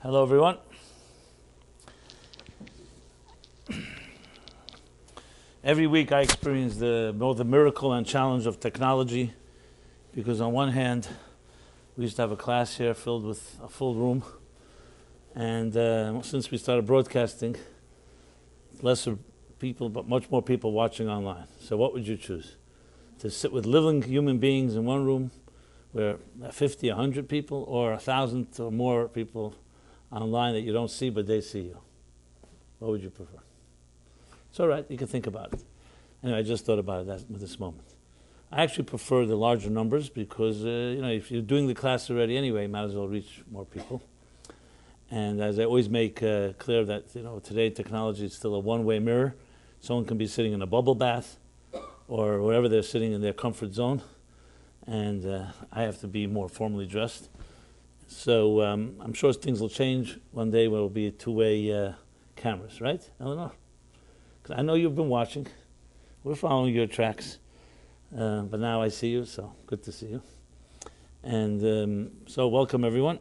Hello, everyone. Every week I experience both the miracle and challenge of technology, because on one hand, we used to have a class here filled with a full room, and since we started broadcasting, lesser people, but much more people watching online. So what would you choose? To sit with living human beings in one room where 50, 100 people, or 1,000 or more people online that you don't see, but they see you? What would you prefer? It's all right, you can think about it. Anyway, I just thought about it at this moment. I actually prefer the larger numbers because, if you're doing the class already anyway, you might as well reach more people. And as I always make clear that, today technology is still a one-way mirror. Someone can be sitting in a bubble bath or wherever they're sitting in their comfort zone. And I have to be more formally dressed. So I'm sure things will change one day when it will be two-way cameras, right, Eleanor? Because I know you've been watching. We're following your tracks. But now I see you, so good to see you. And so welcome, everyone.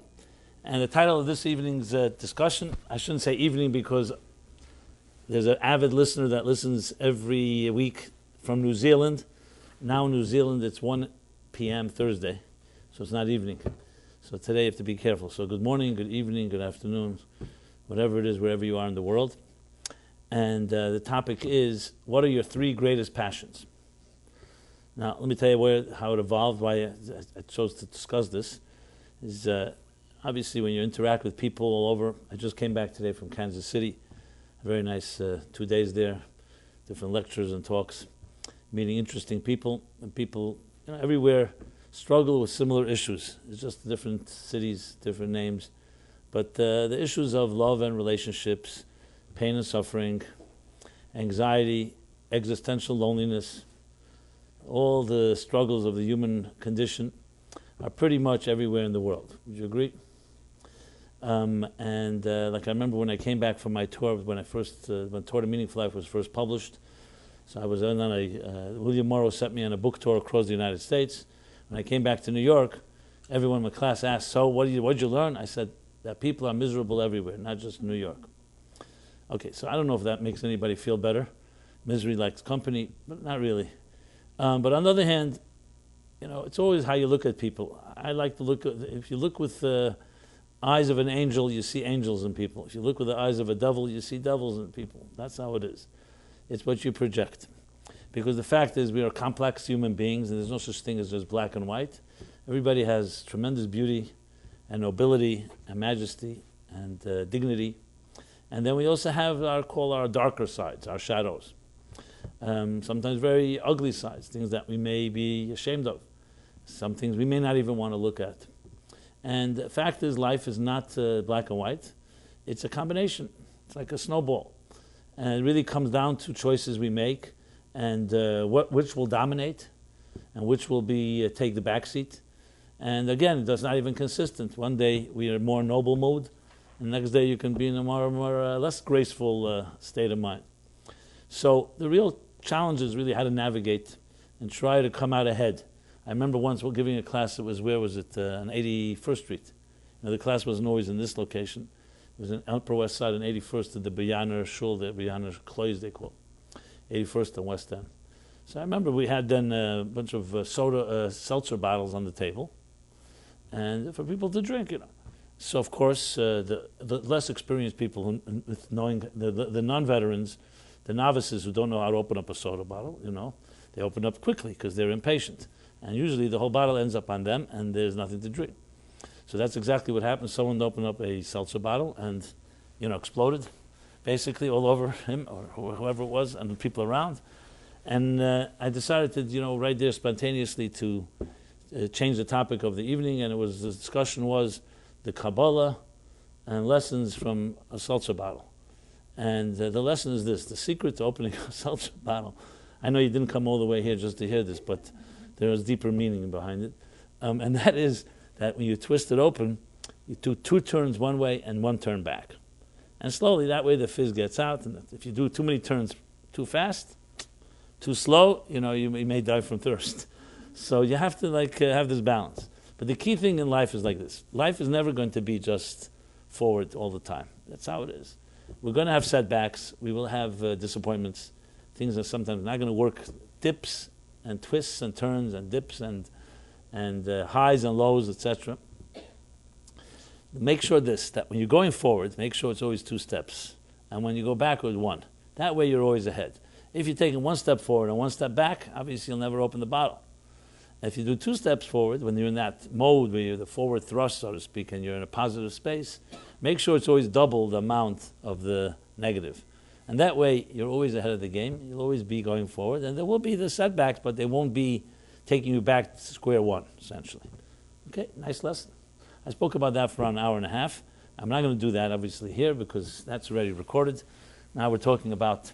And the title of this evening's discussion, I shouldn't say evening because there's an avid listener that listens every week from New Zealand. Now in New Zealand, it's 1 p.m. Thursday, so it's not evening. So today you have to be careful. So good morning, good evening, good afternoon, whatever it is, wherever you are in the world. And the topic is, what are your 3 greatest passions? Now, let me tell you how it evolved, why I chose to discuss this. Is obviously when you interact with people all over. I just came back today from Kansas City. A very nice 2 days there, different lectures and talks, meeting interesting people. And people everywhere struggle with similar issues. It's just different cities, different names. But the issues of love and relationships, pain and suffering, anxiety, existential loneliness, all the struggles of the human condition are pretty much everywhere in the world. Would you agree? Like I remember when I came back from my tour, when Tour to Meaningful Life was first published. So I was on William Morrow sent me on a book tour across the United States. When I came back to New York, everyone in my class asked, so what did you learn? I said that people are miserable everywhere, not just New York. Okay, so I don't know if that makes anybody feel better. Misery likes company, but not really. But on the other hand, it's always how you look at people. I like to look if you look with the eyes of an angel, you see angels in people. If you look with the eyes of a devil, you see devils in people. That's how it is. It's what you project. Because the fact is, we are complex human beings, and there's no such thing as just black and white. Everybody has tremendous beauty and nobility and majesty and dignity. And then we also have our darker sides, our shadows. Sometimes very ugly sides, things that we may be ashamed of. Some things we may not even want to look at. And the fact is, life is not black and white. It's a combination. It's like a snowball. And it really comes down to choices we make and which will dominate and which will take the back seat. And again, that's not even consistent. One day we are in a more noble mood, and the next day you can be in a more less graceful state of mind. So the real challenge is really how to navigate and try to come out ahead. I remember once giving a class, on 81st Street. The class wasn't always in this location. It was in Upper West Side on 81st at the Brianner Shul, the Brianner Klois they call it, 81st and West End. So I remember we had then a bunch of seltzer bottles on the table, and for people to drink, So of course, the less experienced people, knowing the non-veterans, the novices who don't know how to open up a soda bottle, they open up quickly because they're impatient. And usually the whole bottle ends up on them and there's nothing to drink. So that's exactly what happened. Someone opened up a seltzer bottle and, exploded basically all over him or whoever it was and the people around. And I decided to, right there spontaneously to change the topic of the evening, and the discussion was the Kabbalah and lessons from a seltzer bottle. And the lesson is this: the secret to opening a seltzer bottle. I know you didn't come all the way here just to hear this, but there is deeper meaning behind it. And that is that when you twist it open, you do 2 turns one way and 1 turn back. And slowly, that way the fizz gets out. And if you do too many turns too fast, too slow, you may die from thirst. So you have to have this balance. But the key thing in life is like this. Life is never going to be just forward all the time. That's how it is. We're going to have setbacks. We will have disappointments. Things are sometimes not going to work. Dips and twists and turns and dips and highs and lows, etc. Make sure that when you're going forward, make sure it's always 2 steps. And when you go backward, 1. That way you're always ahead. If you're taking 1 step forward and 1 step back, obviously you'll never open the bottle. If you do 2 steps forward, when you're in that mode where you're the forward thrust, so to speak, and you're in a positive space, make sure it's always double the amount of the negative. And that way, you're always ahead of the game. You'll always be going forward. And there will be the setbacks, but they won't be taking you back to square one, essentially. Okay, nice lesson. I spoke about that for an hour and a half. I'm not going to do that, obviously, here, because that's already recorded. Now we're talking about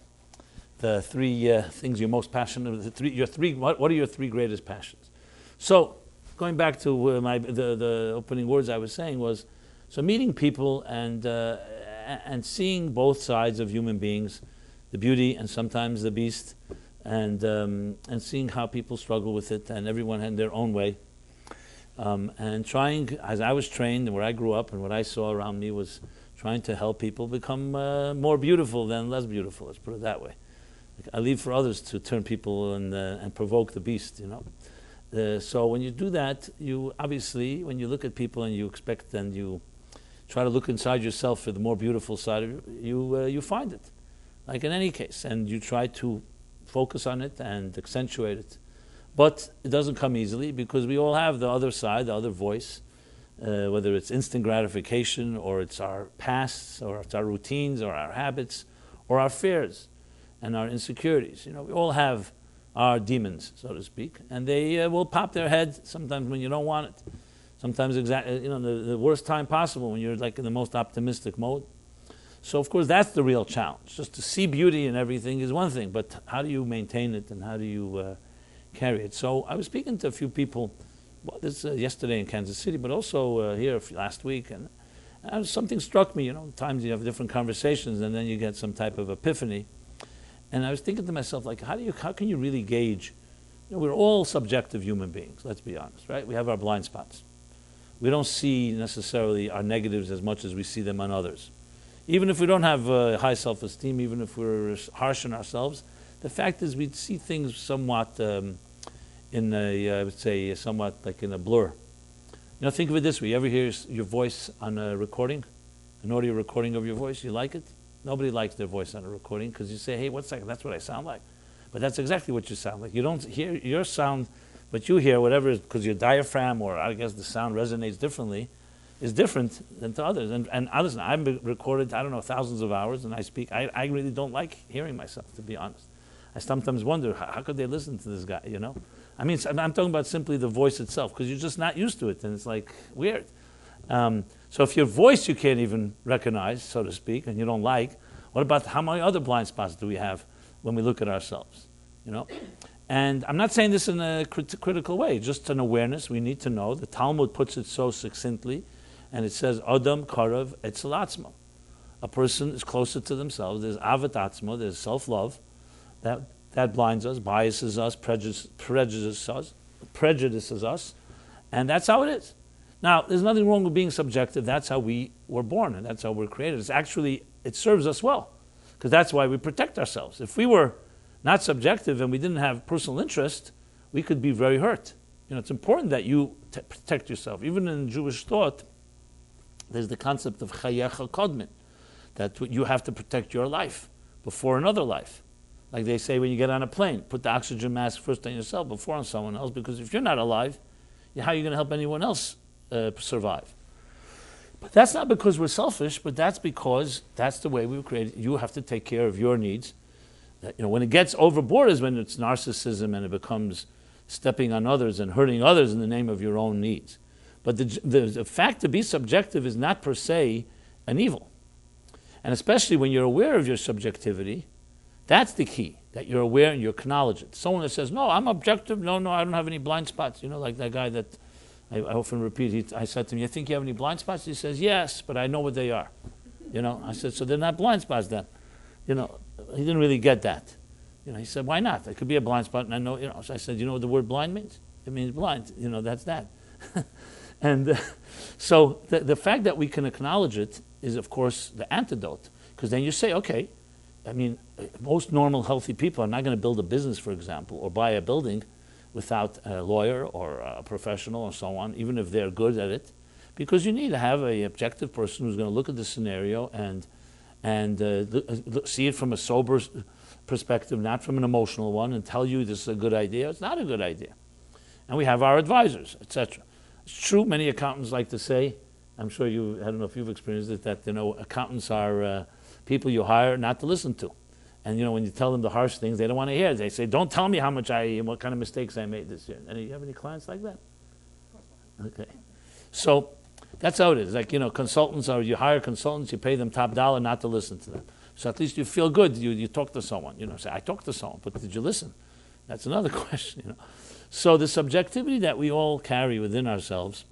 the 3 things you're most passionate about. What are your 3 greatest passions? So, going back to the opening words I was saying was, so meeting people and seeing both sides of human beings, the beauty and sometimes the beast, and seeing how people struggle with it, and everyone in their own way, and trying, as I was trained and where I grew up and what I saw around me, was trying to help people become more beautiful than less beautiful. Let's put it that way. I leave for others to turn people and provoke the beast. So when you do that, you obviously, when you look at people and you expect and you try to look inside yourself for the more beautiful side of you, you find it, like in any case, and you try to focus on it and accentuate it. But it doesn't come easily, because we all have the other side, the other voice, whether it's instant gratification, or it's our pasts, or it's our routines, or our habits, or our fears and our insecurities. We all have our demons, so to speak, and they will pop their head sometimes when you don't want it. Sometimes the worst time possible, when you're like in the most optimistic mode. So of course that's the real challenge. Just to see beauty in everything is one thing, but how do you maintain it and how do you carry it? So I was speaking to a few people, yesterday in Kansas City, but also here last week, and something struck me. Times you have different conversations and then you get some type of epiphany. And I was thinking to myself, like, how can you really gauge? We're all subjective human beings, let's be honest, right? We have our blind spots. We don't see necessarily our negatives as much as we see them on others. Even if we don't have high self-esteem, even if we're harsh on ourselves, the fact is we see things somewhat I would say, somewhat like in a blur. Think of it this way. You ever hear your voice on a recording, an audio recording of your voice? You like it? Nobody likes their voice on a recording, because you say, hey, what's that? That's what I sound like. But that's exactly what you sound like. You don't hear your sound, but you hear whatever, because your diaphragm, or I guess the sound resonates differently, is different than to others. And listen, I've recorded, thousands of hours, and I speak. I really don't like hearing myself, to be honest. I sometimes wonder, how could they listen to this guy, I mean, I'm talking about simply the voice itself, because you're just not used to it, and it's like weird. So if your voice you can't even recognize, so to speak, and you don't like, what about how many other blind spots do we have when we look at ourselves? And I'm not saying this in a critical way, just an awareness. We need to know. The Talmud puts it so succinctly, and it says, Adam karav etzel atzmo. A person is closer to themselves. There's avat atzmo, there's self-love. That blinds us, biases us, prejudices us, and that's how it is. Now, there's nothing wrong with being subjective. That's how we were born, and that's how we're created. It serves us well, because that's why we protect ourselves. If we were not subjective and we didn't have personal interest, we could be very hurt. It's important that you protect yourself. Even in Jewish thought, there's the concept of chayecha kodmin, that you have to protect your life before another life. Like they say when you get on a plane, put the oxygen mask first on yourself before on someone else, because if you're not alive, how are you going to help anyone else survive? But that's not because we're selfish, but that's because that's the way we were created. You have to take care of your needs. When it gets overboard is when it's narcissism and it becomes stepping on others and hurting others in the name of your own needs. But the fact to be subjective is not per se an evil. And especially when you're aware of your subjectivity, that's the key, that you're aware and you acknowledge it. Someone that says, no, I'm objective, no, I don't have any blind spots. Like that guy that I often repeat, I said to him, you think you have any blind spots? He says, yes, but I know what they are. I said, so they're not blind spots then. He didn't really get that. He said, why not? It could be a blind spot, and I know, So I said, you know what the word blind means? It means blind. That's that. And so the fact that we can acknowledge it is, of course, the antidote. Because then you say, okay, I mean, most normal, healthy people are not going to build a business, for example, or buy a building without a lawyer or a professional or so on, even if they're good at it. Because you need to have an objective person who's going to look at the scenario and see it from a sober perspective, not from an emotional one, and tell you this is a good idea. It's not a good idea. And we have our advisors, etc. It's true, many accountants like to say, I'm sure you, I don't know if you've experienced it, that accountants are people you hire not to listen to. And when you tell them the harsh things, they don't want to hear. They say, don't tell me how much what kind of mistakes I made this year. And you have any clients like that? Okay. So that's how it is. Like, consultants you hire consultants, you pay them top dollar not to listen to them. So at least you feel good. You talk to someone, say, I talked to someone, but did you listen? That's another question, So the subjectivity that we all carry within ourselves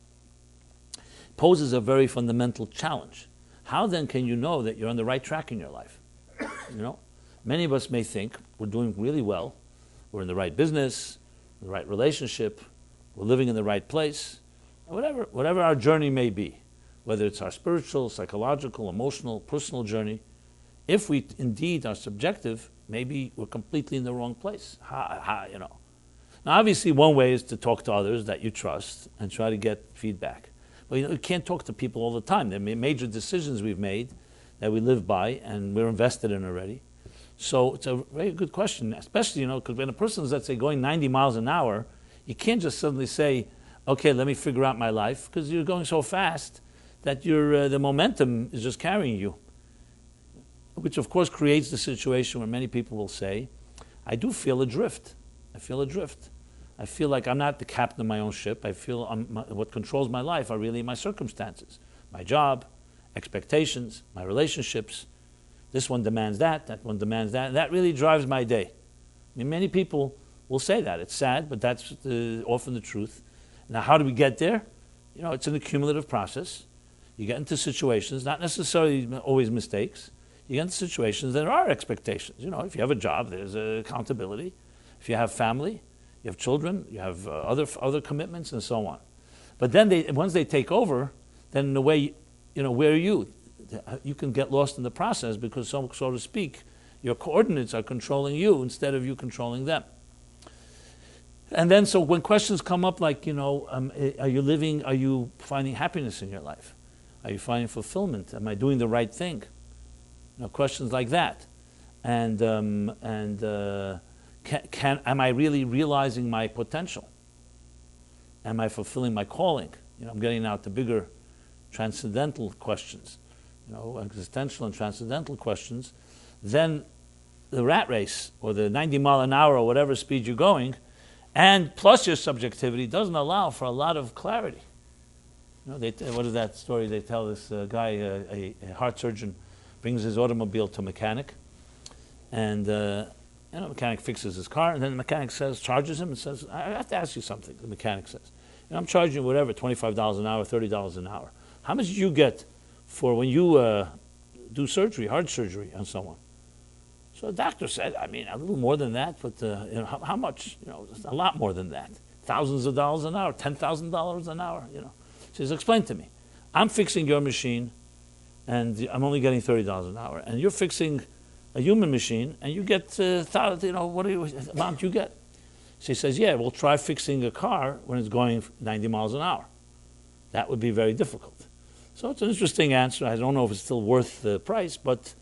poses a very fundamental challenge. How then can you know that you're on the right track in your life? Many of us may think we're doing really well, we're in the right business, the right relationship, we're living in the right place, whatever our journey may be, whether it's our spiritual, psychological, emotional, personal journey. If we indeed are subjective, maybe we're completely in the wrong place. Now, obviously, one way is to talk to others that you trust and try to get feedback. But you can't talk to people all the time. There are major decisions we've made that we live by and we're invested in already. So it's a very good question, especially, because when a person is, let's say, going 90 miles an hour, you can't just suddenly say, okay, let me figure out my life, because you're going so fast that the momentum is just carrying you. Which, of course, creates the situation where many people will say, I do feel adrift. I feel adrift. I feel like I'm not the captain of my own ship. I feel what controls my life are really my circumstances, my job, expectations, my relationships. This one demands that one demands that. And that really drives my day. I mean, many people will say that. It's sad, but that's often the truth. Now, how do we get there? It's an accumulative process. You get into situations, not necessarily always mistakes. You get into situations, there are expectations. If you have a job, there's accountability. If you have family, you have children, you have other commitments, and so on. But then once they take over, then in a way, where are you? You can get lost in the process because, so to speak, your coordinates are controlling you instead of you controlling them. And then, so when questions come up like, are you finding happiness in your life? Are you finding fulfillment? Am I doing the right thing? Questions like that. And am I really realizing my potential? Am I fulfilling my calling? I'm getting out to bigger transcendental questions, existential and transcendental questions. Then the rat race, or the 90 mile an hour, or whatever speed you're going, and plus your subjectivity doesn't allow for a lot of clarity. What is that story they tell? This guy, a heart surgeon, brings his automobile to a mechanic, and the mechanic fixes his car, and then the mechanic charges him and says, I have to ask you something, the mechanic says. I'm charging you whatever, $25 an hour, $30 an hour. How much do you get for when you do surgery, heart surgery on someone? So the doctor said, a little more than that, but how much? A lot more than that. Thousands of dollars an hour, $10,000 an hour, He says, explain to me. I'm fixing your machine, and I'm only getting $30 an hour. And you're fixing a human machine, and you get, what amount you get? So he says, yeah, we'll try fixing a car when it's going 90 miles an hour. That would be very difficult. So it's an interesting answer. I don't know if it's still worth the price, but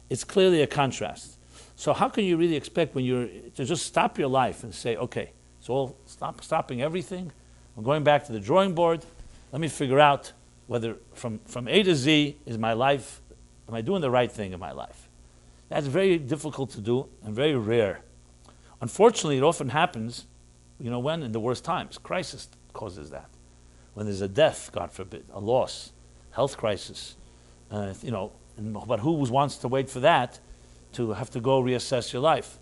it's clearly a contrast. So how can you really expect to just stop your life and say, okay, so I'll stopping everything. I'm going back to the drawing board. Let me figure out whether from A to Z is my life, am I doing the right thing in my life? That's very difficult to do and very rare. Unfortunately, it often happens, when? In the worst times. Crisis causes that. When there's a death, God forbid, a loss, health crisis, but who wants to wait for that to have to go reassess your life?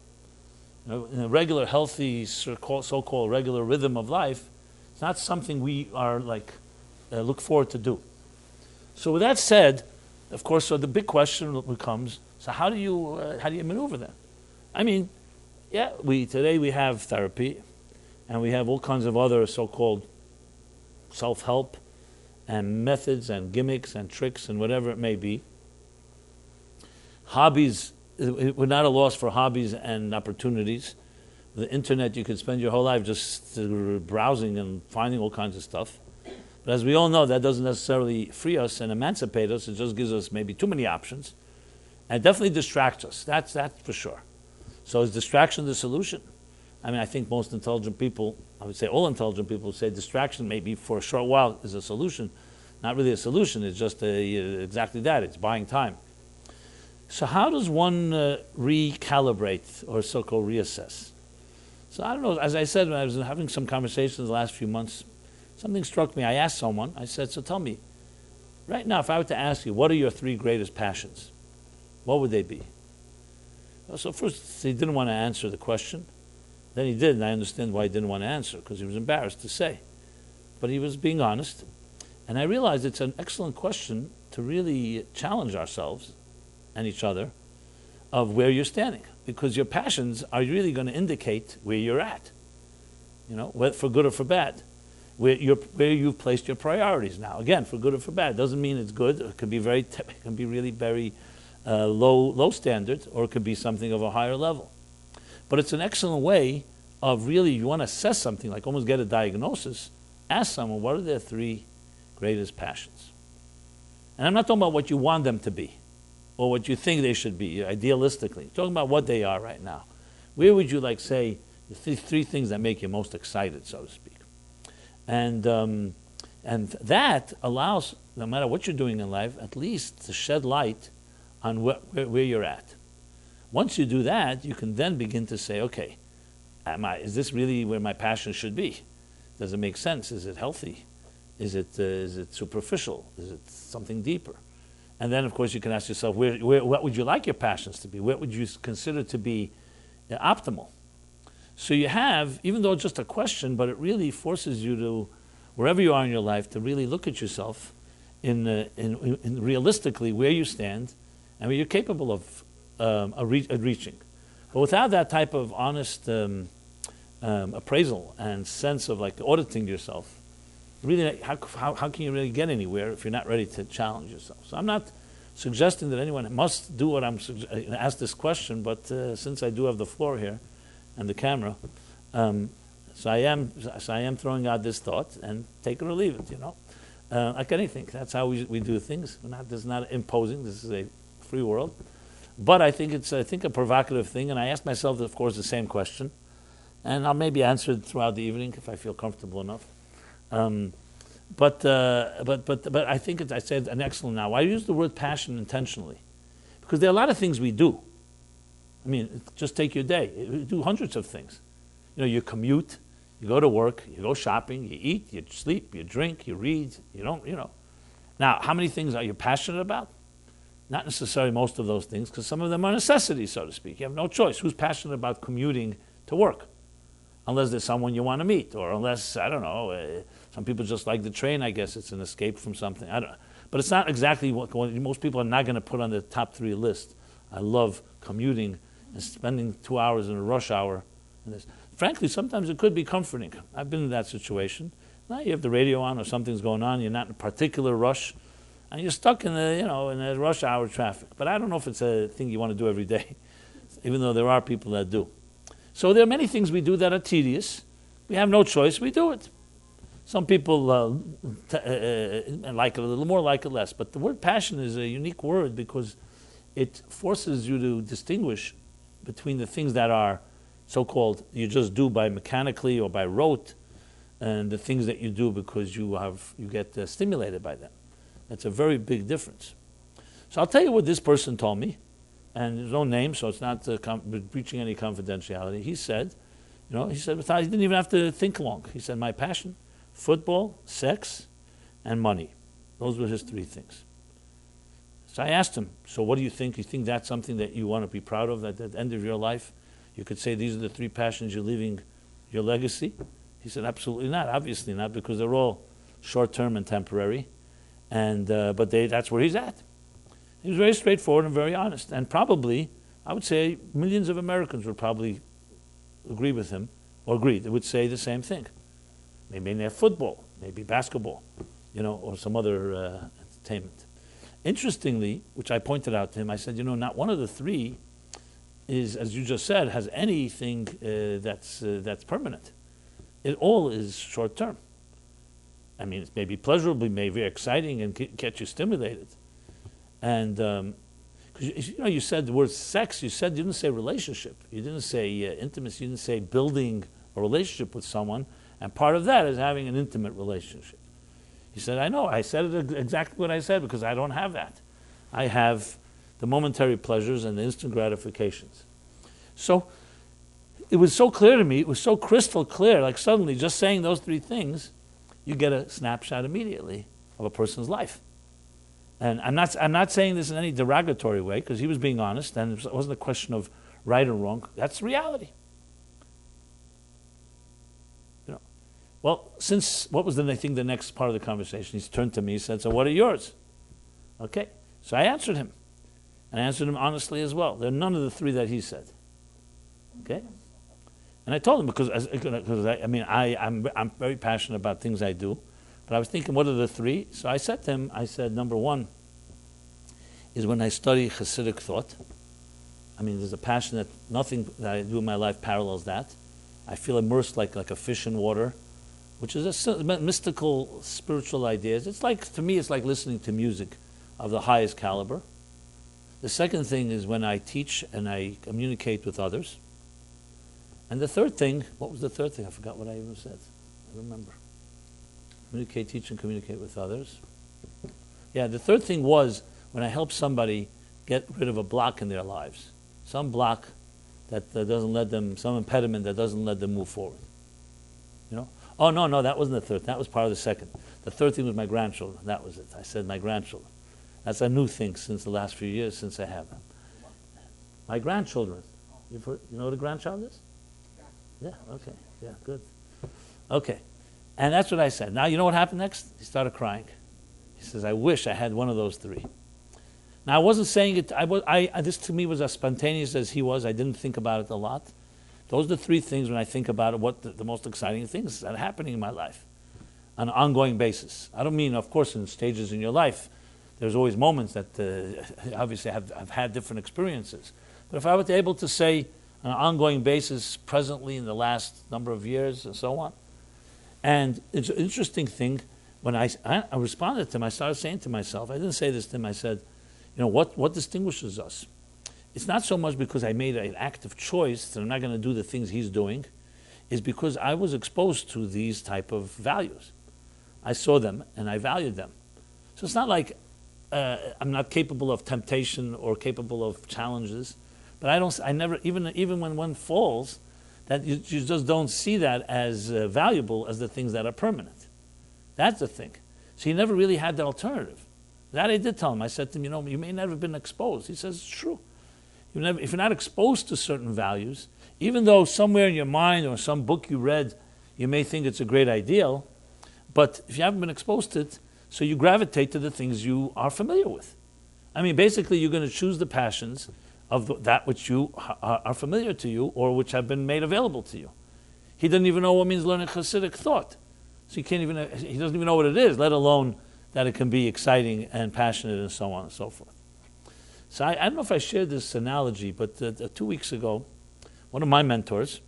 In a regular, healthy, so-called regular rhythm of life, it's not something we are look forward to do. So with that said, of course, so the big question becomes, so how do you maneuver then? Today we have therapy, and we have all kinds of other so-called self-help and methods and gimmicks and tricks and whatever it may be. Hobbies, we're not a loss for hobbies and opportunities. With the internet, you could spend your whole life just browsing and finding all kinds of stuff. But as we all know, that doesn't necessarily free us and emancipate us. It just gives us maybe too many options. And it definitely distracts us. That's for sure. So is distraction the solution? I mean, I think most intelligent people, I would say all intelligent people, say distraction maybe for a short while is a solution. Not really a solution, it's just exactly that, it's buying time. So how does one recalibrate or so-called reassess? So I don't know, as I said, when I was having some conversations the last few months, something struck me. I asked someone, I said, so tell me, right now if I were to ask you, what are your 3 greatest passions? What would they be? So first, he didn't want to answer the question. Then he did, and I understand why he didn't want to answer, because he was embarrassed to say. But he was being honest. And I realized it's an excellent question to really challenge ourselves and each other of where you're standing. Because your passions are really going to indicate where you're at, whether for good or for bad. Where you've placed your priorities now. Again, for good or for bad. It doesn't mean it's good. It can be really very low standard, or it could be something of a higher level. But it's an excellent way of really, you want to assess something, like almost get a diagnosis, ask someone, what are their 3 greatest passions? And I'm not talking about what you want them to be, or what you think they should be, idealistically. I'm talking about what they are right now. Where would you say, the 3 things that make you most excited, so to speak? And that allows, no matter what you're doing in life, at least to shed light on where you're at. Once you do that, you can then begin to say, okay, is this really where my passion should be? Does it make sense? Is it healthy? Is it superficial? Is it something deeper? And then, of course, you can ask yourself, what would you like your passions to be? What would you consider to be optimal? So you have, even though it's just a question, but it really forces you to, wherever you are in your life, to really look at yourself in realistically where you stand and where you're capable of reaching. But without that type of honest appraisal and sense of auditing yourself, really, how can you really get anywhere if you're not ready to challenge yourself? So I'm not suggesting that anyone must do what I'm ask this question, but since I do have the floor here and the camera, so I am throwing out this thought, and take it or leave it. Like anything, that's how we do things. This is not imposing. This is a free world. But I think it's a provocative thing, and I asked myself, of course, the same question, and I'll maybe answer it throughout the evening if I feel comfortable enough. But I think I said an excellent. Now I use the word passion intentionally, because there are a lot of things we do. I mean, just take your day. You do hundreds of things. You commute, you go to work, you go shopping, you eat, you sleep, you drink, you read. Now, how many things are you passionate about? Not necessarily most of those things, because some of them are necessities, so to speak. You have no choice. Who's passionate about commuting to work? Unless there's someone you want to meet, or unless, I don't know, some people just like the train, I guess it's an escape from something. I don't know. But it's not exactly what most people are not going to put on the top 3 list. I love commuting and spending 2 hours in a rush hour. Frankly, sometimes it could be comforting. I've been in that situation. Now you have the radio on or something's going on, you're not in a particular rush, and you're stuck in the rush hour traffic. But I don't know if it's a thing you want to do every day, even though there are people that do. So there are many things we do that are tedious. We have no choice, we do it. Some people like it a little more, like it less. But the word passion is a unique word because it forces you to distinguish between the things that are so-called you just do by mechanically or by rote, and the things that you do because you get stimulated by them. That's a very big difference. So I'll tell you what this person told me, and his own name, so it's not breaching any confidentiality. He said, he didn't even have to think long. He said, my passion, football, sex, and money. Those were his 3 things. So I asked him, so what do you think? You think that's something that you want to be proud of at the end of your life? You could say these are the 3 passions you're leaving your legacy? He said, absolutely not, obviously not, because they're all short-term and temporary. And but that's where he's at. He was very straightforward and very honest. And probably, I would say, millions of Americans would probably agree with him, or agree. They would say the same thing. Maybe in their football, maybe basketball. or some other entertainment. Interestingly, which I pointed out to him, I said, not one of the three is, as you just said, has anything that's permanent. It all is short term. I mean, it may be pleasurable, it may be very exciting and get you stimulated. And because you said the word sex, you didn't say relationship, you didn't say intimacy, you didn't say building a relationship with someone, and part of that is having an intimate relationship. He said, I know, I said it exactly what I said because I don't have that. I have the momentary pleasures and the instant gratifications. So it was so clear to me, it was so crystal clear, like suddenly just saying those three things, you get a snapshot immediately of a person's life. And I'm not saying this in any derogatory way, because he was being honest, and it wasn't a question of right or wrong. That's reality. Well, what was the next part of the conversation? He turned to me, he said, so what are yours? Okay. So I answered him. And I answered him honestly as well. There are none of the three that he said. Okay? And I told him, because I'm very passionate about things I do, but I was thinking, what are the three? So I said to him, number one is when I study Hasidic thought. I mean, there's a passion that nothing that I do in my life parallels that. I feel immersed like a fish in water, which is a mystical, spiritual ideas. To me, it's like listening to music of the highest caliber. The second thing is when I teach and I communicate with others. And the third thing, what was the third thing? I forgot what I even said. I remember. Communicate, teach, and communicate with others. Yeah, the third thing was when I help somebody get rid of a block in their lives. Some block that doesn't let them, some impediment that doesn't let them move forward. Oh, no, that wasn't the third. That was part of the second. The third thing was my grandchildren. That was it. I said my grandchildren. That's a new thing since the last few years since I have them. My grandchildren. You know what a grandchild is? Yeah, okay. Yeah, good. Okay. And that's what I said. Now, you know what happened next? He started crying. He says, I wish I had one of those three. Now, I wasn't saying it, this to me was as spontaneous as he was. I didn't think about it a lot. Those are the three things when I think about it, what the most exciting things that are happening in my life on an ongoing basis. I don't mean, of course, in stages in your life. There's always moments that obviously I've had different experiences. But if I were able to say on an ongoing basis, presently in the last number of years and so on, and it's an interesting thing, when I responded to him, I started saying to myself, I didn't say this to him, I said, what distinguishes us? It's not so much because I made an active choice that I'm not going to do the things he's doing, is because I was exposed to these type of values. I saw them and I valued them. So it's not like I'm not capable of temptation or capable of challenges, but I never, even when one falls, that you just don't see that as valuable as the things that are permanent. That's the thing. So he never really had the alternative. That I did tell him. I said to him, you may never have been exposed. He says, it's true. If you're not exposed to certain values, even though somewhere in your mind or some book you read, you may think it's a great ideal, but if you haven't been exposed to it, so you gravitate to the things you are familiar with. I mean, basically, you're going to choose the passions of that which you are familiar to you or which have been made available to you. He doesn't even know what means learning Hasidic thought. So he doesn't even know what it is, let alone that it can be exciting and passionate and so on and so forth. So I don't know if I shared this analogy, but 2 weeks ago, one of my mentors,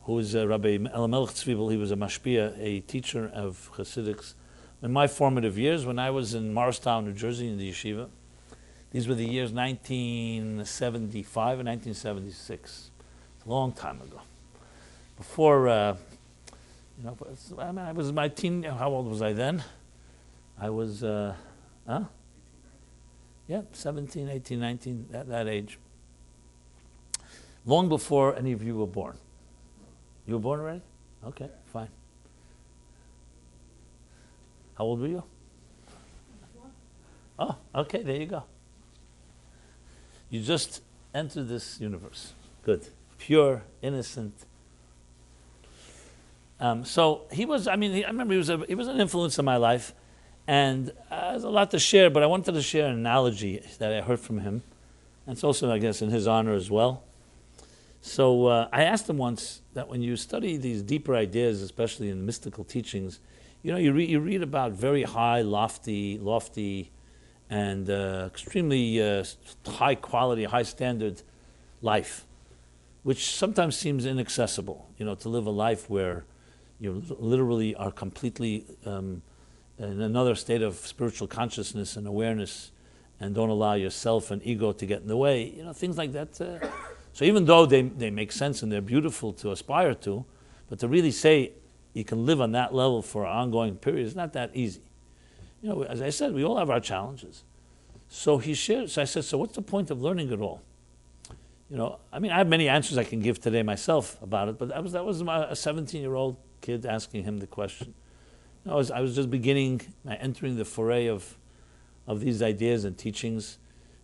who is Rabbi Elimelech Tzvibel, he was a mashpia, a teacher of Hasidics, in my formative years when I was in Morristown, New Jersey, in the yeshiva. These were the years 1975 and 1976. It's a long time ago. Before, I was my teen. How old was I then? I was, 17, 18, 19, that age. Long before any of you were born. You were born already? Okay, fine. How old were you? Oh, okay, there you go. You just entered this universe. Good. Pure, innocent. So he was, I remember he was an influence in my life, and there's a lot to share, but I wanted to share an analogy that I heard from him. And it's also, I guess, in his honor as well. So I asked him once that when you study these deeper ideas, especially in mystical teachings, You read about very high, lofty, and extremely high quality, high standard life, which sometimes seems inaccessible. To live a life where you literally are completely in another state of spiritual consciousness and awareness, and don't allow yourself and ego to get in the way. Things like that. So even though they make sense and they're beautiful to aspire to, but to really say you can live on that level for an ongoing period is not that easy. As I said, we all have our challenges. So he shared. So I said, so what's the point of learning it all? I have many answers I can give today myself about it, but that was a 17-year-old kid asking him the question. I was just beginning, entering the foray of these ideas and teachings,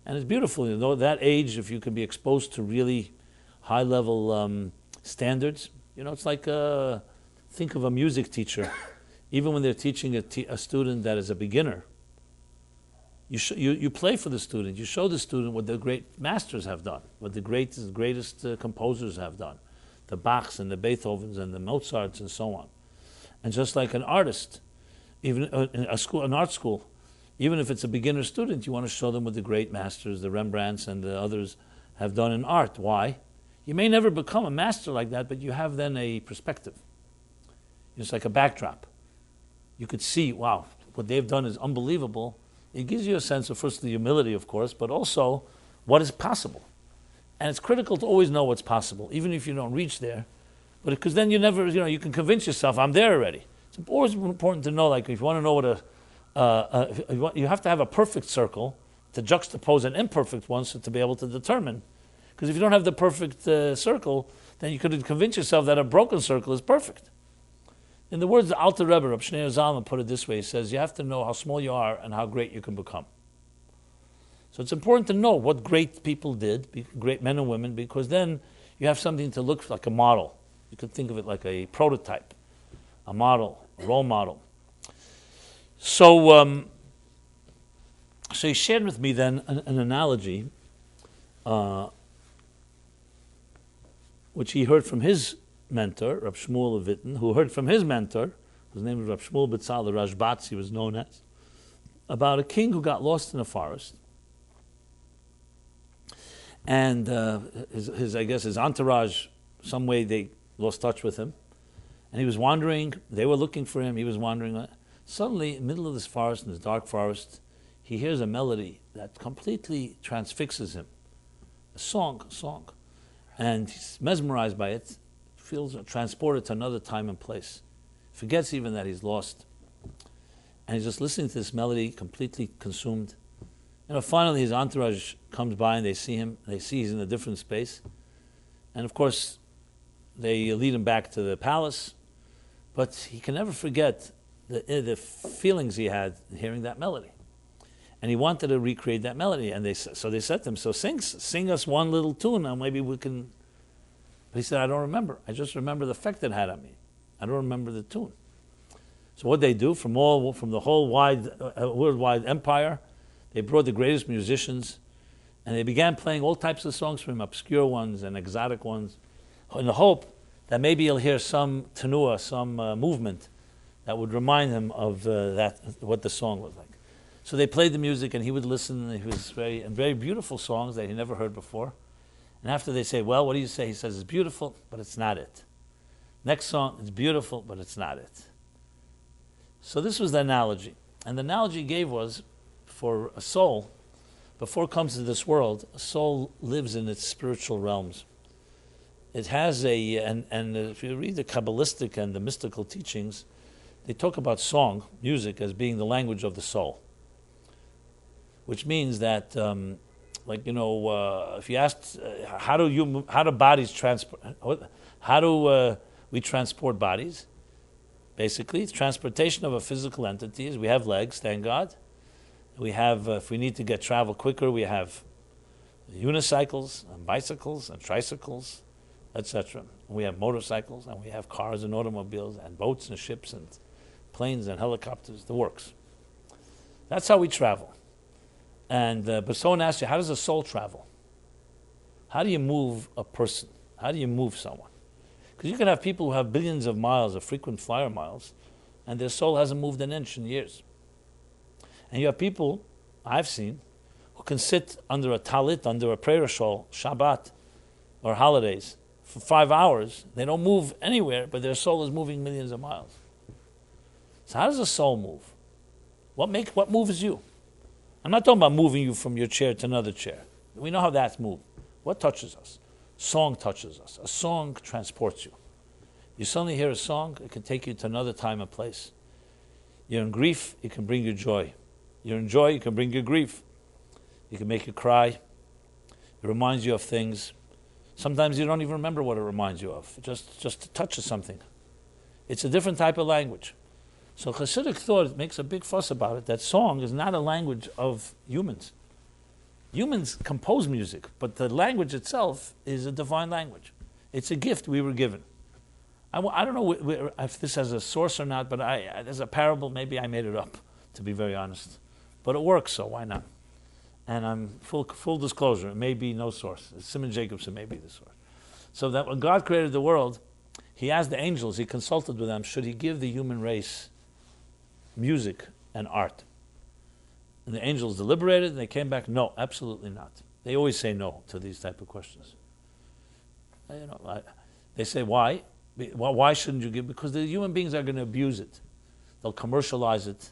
and it's beautiful. At that age, if you can be exposed to really high-level standards, it's like think of a music teacher. Even when they're teaching a student that is a beginner, you play for the student. You show the student what the great masters have done, what the greatest composers have done, the Bachs and the Beethovens and the Mozarts and so on. And just like an artist, even in an art school, even if it's a beginner student, you want to show them what the great masters, the Rembrandts and the others, have done in art. Why? You may never become a master like that, but you have then a perspective. It's like a backdrop. You could see, wow, what they've done is unbelievable. It gives you a sense of, first, the humility, of course, but also what is possible. And it's critical to always know what's possible, even if you don't reach there. But because then you never, you can convince yourself, I'm there already. It's always important to know, like, if you want to know what you have to have a perfect circle to juxtapose an imperfect one, so to be able to determine. Because if you don't have the perfect circle, then you could convince yourself that a broken circle is perfect. In the words of the Alter Rebbe, Rabbi Shneur Zalman put it this way, he says, you have to know how small you are and how great you can become. So it's important to know what great people did, great men and women, because then you have something to look like a model. You could think of it like a prototype, a model, a role model. So he shared with me then an analogy, which he heard from his mentor, Rab Shmuel of Witten, who heard from his mentor, whose name was Rab Shmuel Betzal, the Rashbatz, he was known as, about a king who got lost in a forest. And his entourage, some way they lost touch with him. And he was wandering, they were looking for him, he was wandering. Suddenly, in the middle of this forest, in this dark forest, he hears a melody that completely transfixes him. A song. And he's mesmerized by it, feels transported to another time and place. Forgets even that he's lost. And he's just listening to this melody, completely consumed. Finally his entourage comes by and they see him, they see he's in a different space. And of course, they lead him back to the palace, but he can never forget the feelings he had hearing that melody. And he wanted to recreate that melody. And so they said to him, so sing us one little tune, and maybe we can. But he said, I don't remember. I just remember the effect it had on me. I don't remember the tune. So what they do from the whole worldwide empire, they brought the greatest musicians, and they began playing all types of songs for him, obscure ones and exotic ones, in the hope that maybe he'll hear some tenuah, some movement that would remind him of what the song was like. So they played the music, and he would listen, and it was very beautiful songs that he never heard before. And after they say, well, what do you say? He says, it's beautiful, but it's not it. Next song, it's beautiful, but it's not it. So this was the analogy. And the analogy he gave was, for a soul, before it comes to this world, a soul lives in its spiritual realms. It has and if you read the Kabbalistic and the mystical teachings, they talk about song, music, as being the language of the soul. Which means that, if you asked, how do bodies transport? How do we transport bodies? Basically, it's transportation of a physical entity. We have legs, thank God. We have, if we need to travel quicker, we have unicycles and bicycles and tricycles, etc. We have motorcycles, and we have cars and automobiles and boats and ships and planes and helicopters, the works. That's how we travel. And but someone asks you, how does a soul travel? How do you move a person? How do you move someone? Because you can have people who have billions of miles of frequent flyer miles, and their soul hasn't moved an inch in years. And you have people I've seen who can sit under a talit, under a prayer shawl, Shabbat or holidays, for 5 hours. They don't move anywhere, but their soul is moving millions of miles. So how does a soul move? What moves you? I'm not talking about moving you from your chair to another chair. We know how that's moved. What touches us? Song touches us. A song transports you. You suddenly hear a song, it can take you to another time and place. You're in grief, it can bring you joy. You're in joy, it can bring you grief. It can make you cry. It reminds you of things. Sometimes you don't even remember what it reminds you of. Just the touch of something. It's a different type of language. So Hasidic thought makes a big fuss about it, that song is not a language of humans. Humans compose music, but the language itself is a divine language. It's a gift we were given. I don't know if this has a source or not, but there's a parable, maybe I made it up, to be very honest. But it works, so why not? And I'm full disclosure, it may be no source. Simon Jacobson may be the source. So that when God created the world, he asked the angels, he consulted with them, should he give the human race music and art? And the angels deliberated, and they came back, no, absolutely not. They always say no to these type of questions. They say, why? Why shouldn't you give? Because the human beings are going to abuse it. They'll commercialize it.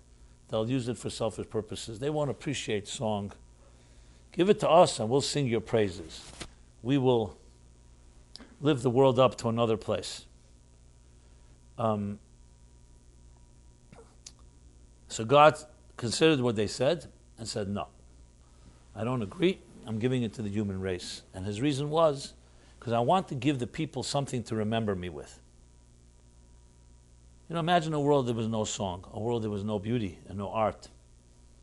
They'll use it for selfish purposes. They won't appreciate song. Give it to us, and we'll sing your praises. We will live the world up to another place. So God considered what they said and said, no, I don't agree. I'm giving it to the human race. And his reason was, because I want to give the people something to remember me with. Imagine a world there was no song, a world there was no beauty and no art.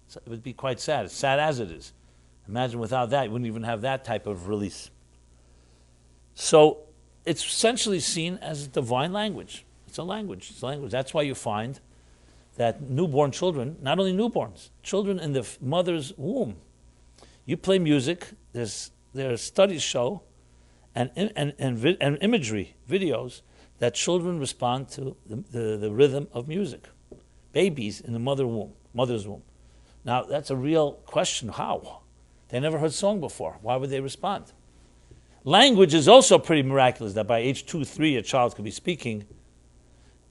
So it would be quite sad. It's sad as it is. Imagine without that, you wouldn't even have that type of release. So it's essentially seen as a divine language. It's a language. It's a language. That's why you find that newborn children, not only newborns, children in the mother's womb, you play music, there are studies show, and imagery, videos, that children respond to the rhythm of music. Babies in the mother's womb. Now, that's a real question. How? They never heard song before. Why would they respond? Language is also pretty miraculous, that by age 2, 3, a child could be speaking.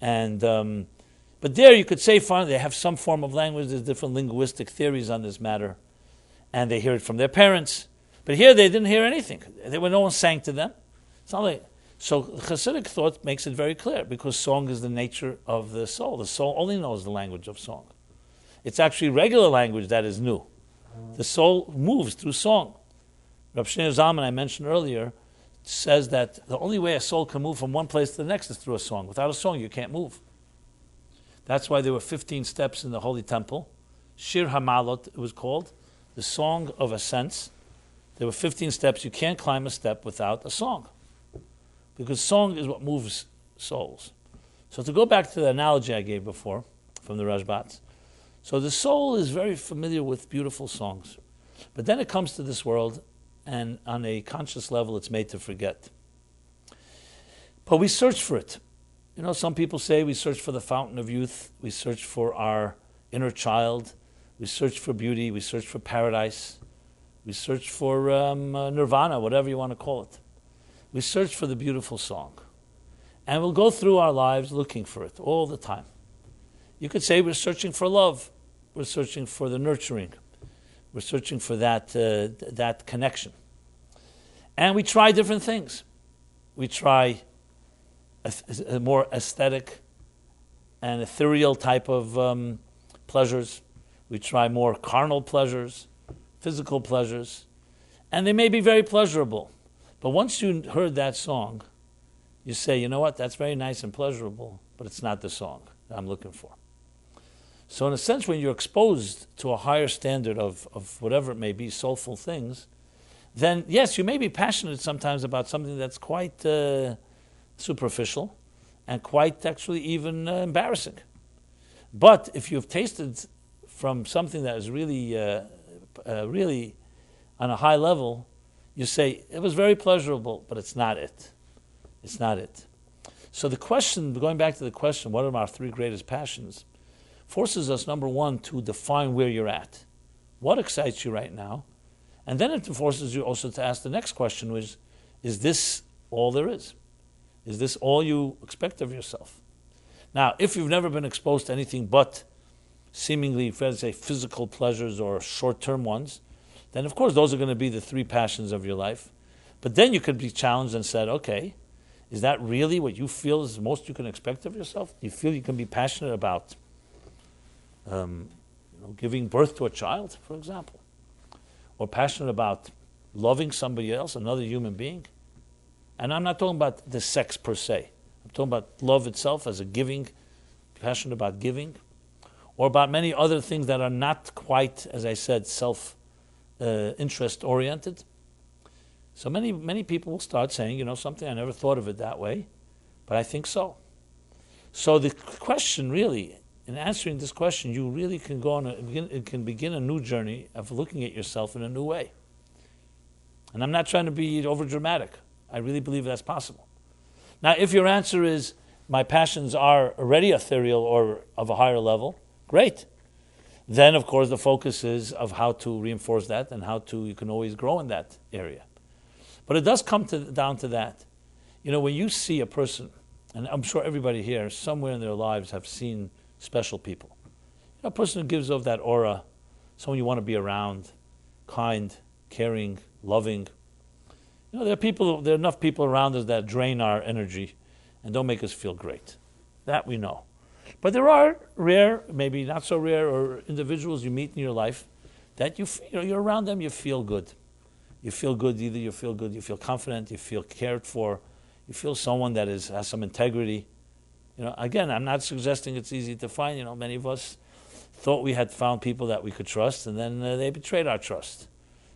And but there you could say, fine, they have some form of language. There's different linguistic theories on this matter. And they hear it from their parents. But here they didn't hear anything. No one sang to them. It's not like... So Hasidic thought makes it very clear, because song is the nature of the soul. The soul only knows the language of song. It's actually regular language that is new. The soul moves through song. Rabbi Shneur Zalman, I mentioned earlier, says that the only way a soul can move from one place to the next is through a song. Without a song, you can't move. That's why there were 15 steps in the Holy Temple. Shir HaMalot, it was called, the Song of Ascents. There were 15 steps. You can't climb a step without a song, because song is what moves souls. So to go back to the analogy I gave before from the Rashbats, so the soul is very familiar with beautiful songs. But then it comes to this world, and on a conscious level, it's made to forget. But we search for it. Some people say we search for the fountain of youth, we search for our inner child, we search for beauty, we search for paradise, we search for nirvana, whatever you want to call it. We search for the beautiful song. And we'll go through our lives looking for it all the time. You could say we're searching for love. We're searching for the nurturing. We're searching for that connection. And we try different things. We try a more aesthetic and ethereal type of pleasures. We try more carnal pleasures, physical pleasures. And they may be very pleasurable. But once you heard that song, you say, you know what, that's very nice and pleasurable, but it's not the song that I'm looking for. So in a sense, when you're exposed to a higher standard of whatever it may be, soulful things, then yes, you may be passionate sometimes about something that's quite superficial and quite actually even embarrassing. But if you've tasted from something that is really, really on a high level, you say, it was very pleasurable, but it's not it. It's not it. So the question, going back to the question, what are our three greatest passions, forces us, number one, to define where you're at. What excites you right now? And then it forces you also to ask the next question, which is this all there is? Is this all you expect of yourself? Now, if you've never been exposed to anything but seemingly, let's say, physical pleasures or short-term ones, then of course those are going to be the three passions of your life. But then you could be challenged and said, okay, is that really what you feel is the most you can expect of yourself? Do you feel you can be passionate about giving birth to a child, for example? Or passionate about loving somebody else, another human being? And I'm not talking about the sex per se. I'm talking about love itself as a giving, passionate about giving, or about many other things that are not quite, as I said, self-interest oriented. So many people will start saying, something, I never thought of it that way, but I think so. So the question really, in answering this question, you really can begin a new journey of looking at yourself in a new way. And I'm not trying to be over dramatic. I really believe that's possible. Now, if your answer is, my passions are already ethereal or of a higher level, great. Then, of course, the focus is of how to reinforce that and you can always grow in that area. But it does come down to that. When you see a person, and I'm sure everybody here, somewhere in their lives have seen special people. A person who gives off that aura, someone you want to be around, kind, caring, loving. There are enough people around us that drain our energy and don't make us feel great. That we know. But there are rare, maybe not so rare, or individuals you meet in your life that you're around them, you feel good. You feel good, you feel confident, you feel cared for, you feel someone that has some integrity. Again, I'm not suggesting it's easy to find. Many of us thought we had found people that we could trust, and then they betrayed our trust.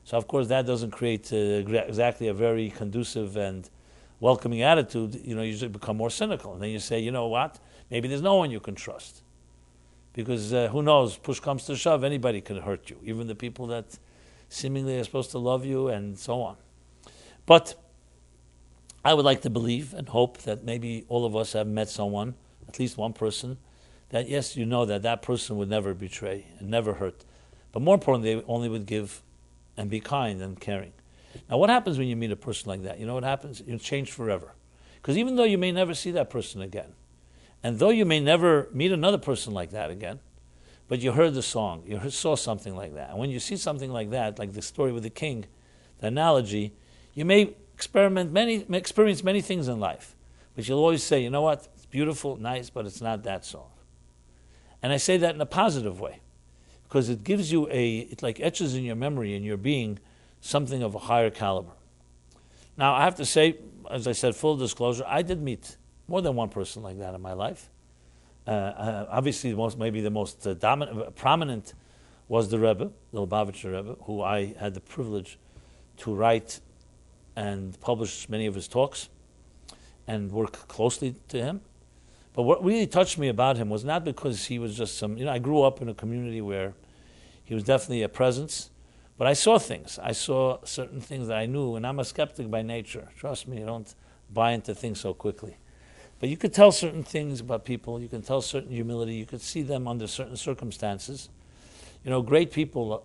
So, of course, that doesn't create exactly a very conducive and welcoming attitude. You usually become more cynical. And then you say, you know what? Maybe there's no one you can trust. Because who knows, push comes to shove, anybody can hurt you, even the people that seemingly are supposed to love you and so on. But I would like to believe and hope that maybe all of us have met someone, at least one person, that yes, that person would never betray and never hurt. But more importantly, they only would give and be kind and caring. Now, what happens when you meet a person like that? You know what happens? You're changed forever. Because even though you may never see that person again, and though you may never meet another person like that again, but you heard the song, saw something like that. And when you see something like that, like the story with the king, the analogy, you may experience many things in life. But you'll always say, you know what? It's beautiful, nice, but it's not that song. And I say that in a positive way. Because it gives you it like etches in your memory and your being something of a higher caliber. Now, I have to say, as I said, full disclosure, I did meet more than one person like that in my life. Obviously, the most prominent was the Rebbe, the Lubavitcher Rebbe, who I had the privilege to write and publish many of his talks and work closely to him. But what really touched me about him was not because he was just I grew up in a community where he was definitely a presence, but I saw things. I saw certain things that I knew, and I'm a skeptic by nature. Trust me, I don't buy into things so quickly. But you could tell certain things about people. You can tell certain humility. You could see them under certain circumstances. Great people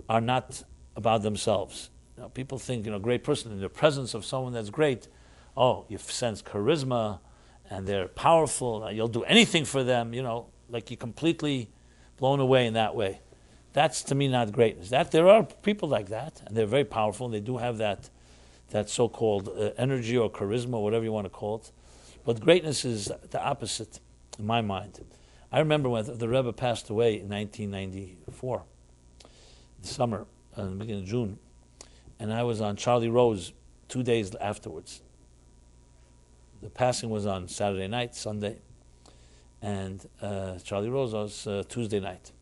are not about themselves. People think, great person, in the presence of someone that's great, you sense charisma, and they're powerful, you'll do anything for them, like you're completely blown away in that way. That's, to me, not greatness. There are people like that, and they're very powerful, and they do have that so-called energy or charisma, whatever you want to call it. But greatness is the opposite, in my mind. I remember when the Rebbe passed away in 1994, the summer, in the beginning of June, and I was on Charlie Rose 2 days afterwards. The passing was on Saturday night, Sunday, and Charlie Rose was Tuesday night.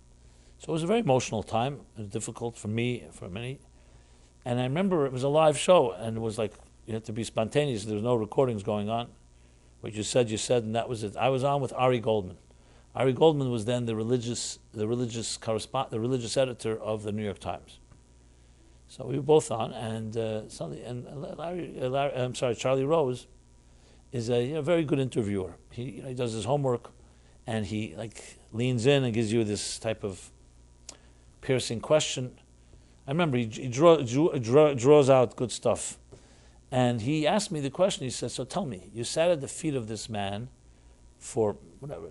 So it was a very emotional time. It was difficult for me, for many. And I remember it was a live show, and it was like you had to be spontaneous. There was no recordings going on. What you said, and that was it. I was on with Ari Goldman. Ari Goldman was then the religious editor of the New York Times. So we were both on, and Charlie Rose is a very good interviewer. He does his homework, and he leans in and gives you this type of piercing question. I remember he draws out good stuff. And he asked me the question, he said, so tell me, you sat at the feet of this man for,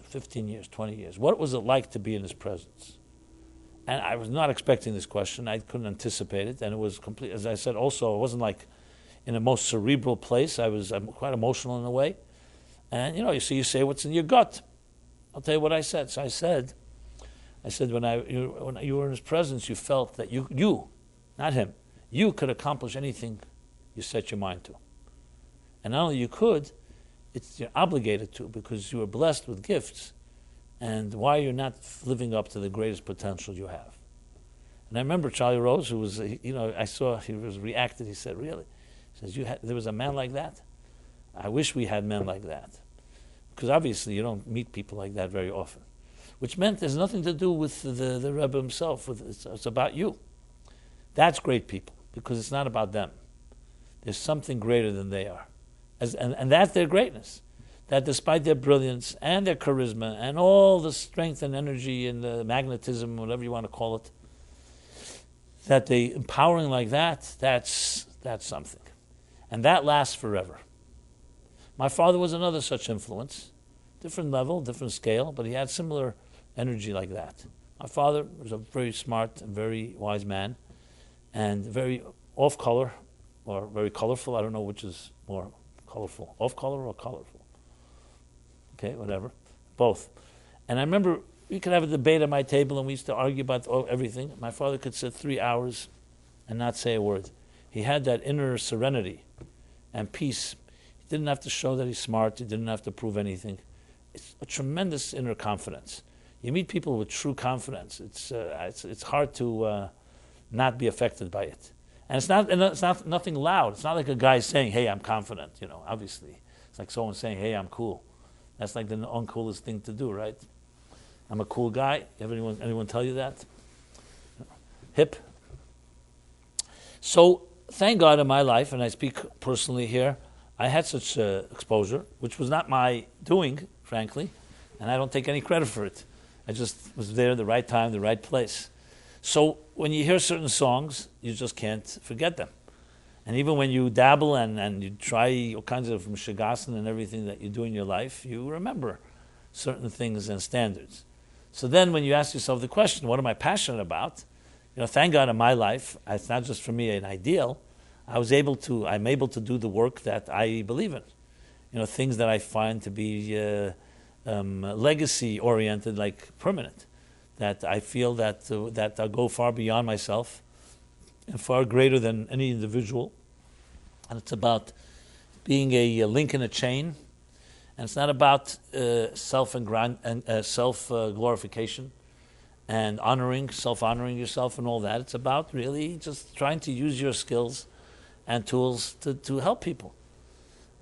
15 years, 20 years. What was it like to be in his presence? And I was not expecting this question. I couldn't anticipate it. And it was complete, as I said, also, it wasn't like in the most cerebral place. I'm quite emotional in a way. And, you say what's in your gut. I'll tell you what I said. So I said, when you were in his presence, you felt that you, not him, you could accomplish anything you set your mind to. And not only you could, you're obligated to, because you are blessed with gifts. And why you're not living up to the greatest potential you have. And I remember Charlie Rose, who was, I saw he was reacted. He said, really? He says, there was a man like that? I wish we had men like that. Because obviously you don't meet people like that very often. Which meant there's nothing to do with the Rebbe himself. It's about you. That's great people, because it's not about them. There's something greater than they are. And that's their greatness. That despite their brilliance and their charisma and all the strength and energy and the magnetism, whatever you want to call it, that they empowering like that's something. And that lasts forever. My father was another such influence. Different level, different scale, but he had similar energy like that. My father was a very smart and very wise man, and very off-color, or very colorful. I don't know which is more colorful. Off-color or colorful? Okay, whatever. Both. And I remember we could have a debate at my table, and we used to argue about everything. My father could sit 3 hours and not say a word. He had that inner serenity and peace. He didn't have to show that he's smart. He didn't have to prove anything. It's a tremendous inner confidence. You meet people with true confidence. It's hard to not be affected by it. And it's not nothing loud. It's not like a guy saying, "Hey, I'm confident." Obviously, it's like someone saying, "Hey, I'm cool." That's like the uncoolest thing to do, right? I'm a cool guy. Anyone tell you that? Hip. So thank God in my life, and I speak personally here, I had such exposure, which was not my doing, frankly, and I don't take any credit for it. I just was there at the right time, the right place. So when you hear certain songs, you just can't forget them. And even when you dabble and you try all kinds of Jacobson and everything that you do in your life, you remember certain things and standards. So then when you ask yourself the question, what am I passionate about? Thank God in my life, it's not just for me an ideal. I'm able to do the work that I believe in. Things that I find to be legacy-oriented, like permanent. That I feel that I'll go far beyond myself and far greater than any individual. And it's about being a link in a chain. And it's not about self-glorification and self-honoring yourself and all that. It's about really just trying to use your skills and tools to help people.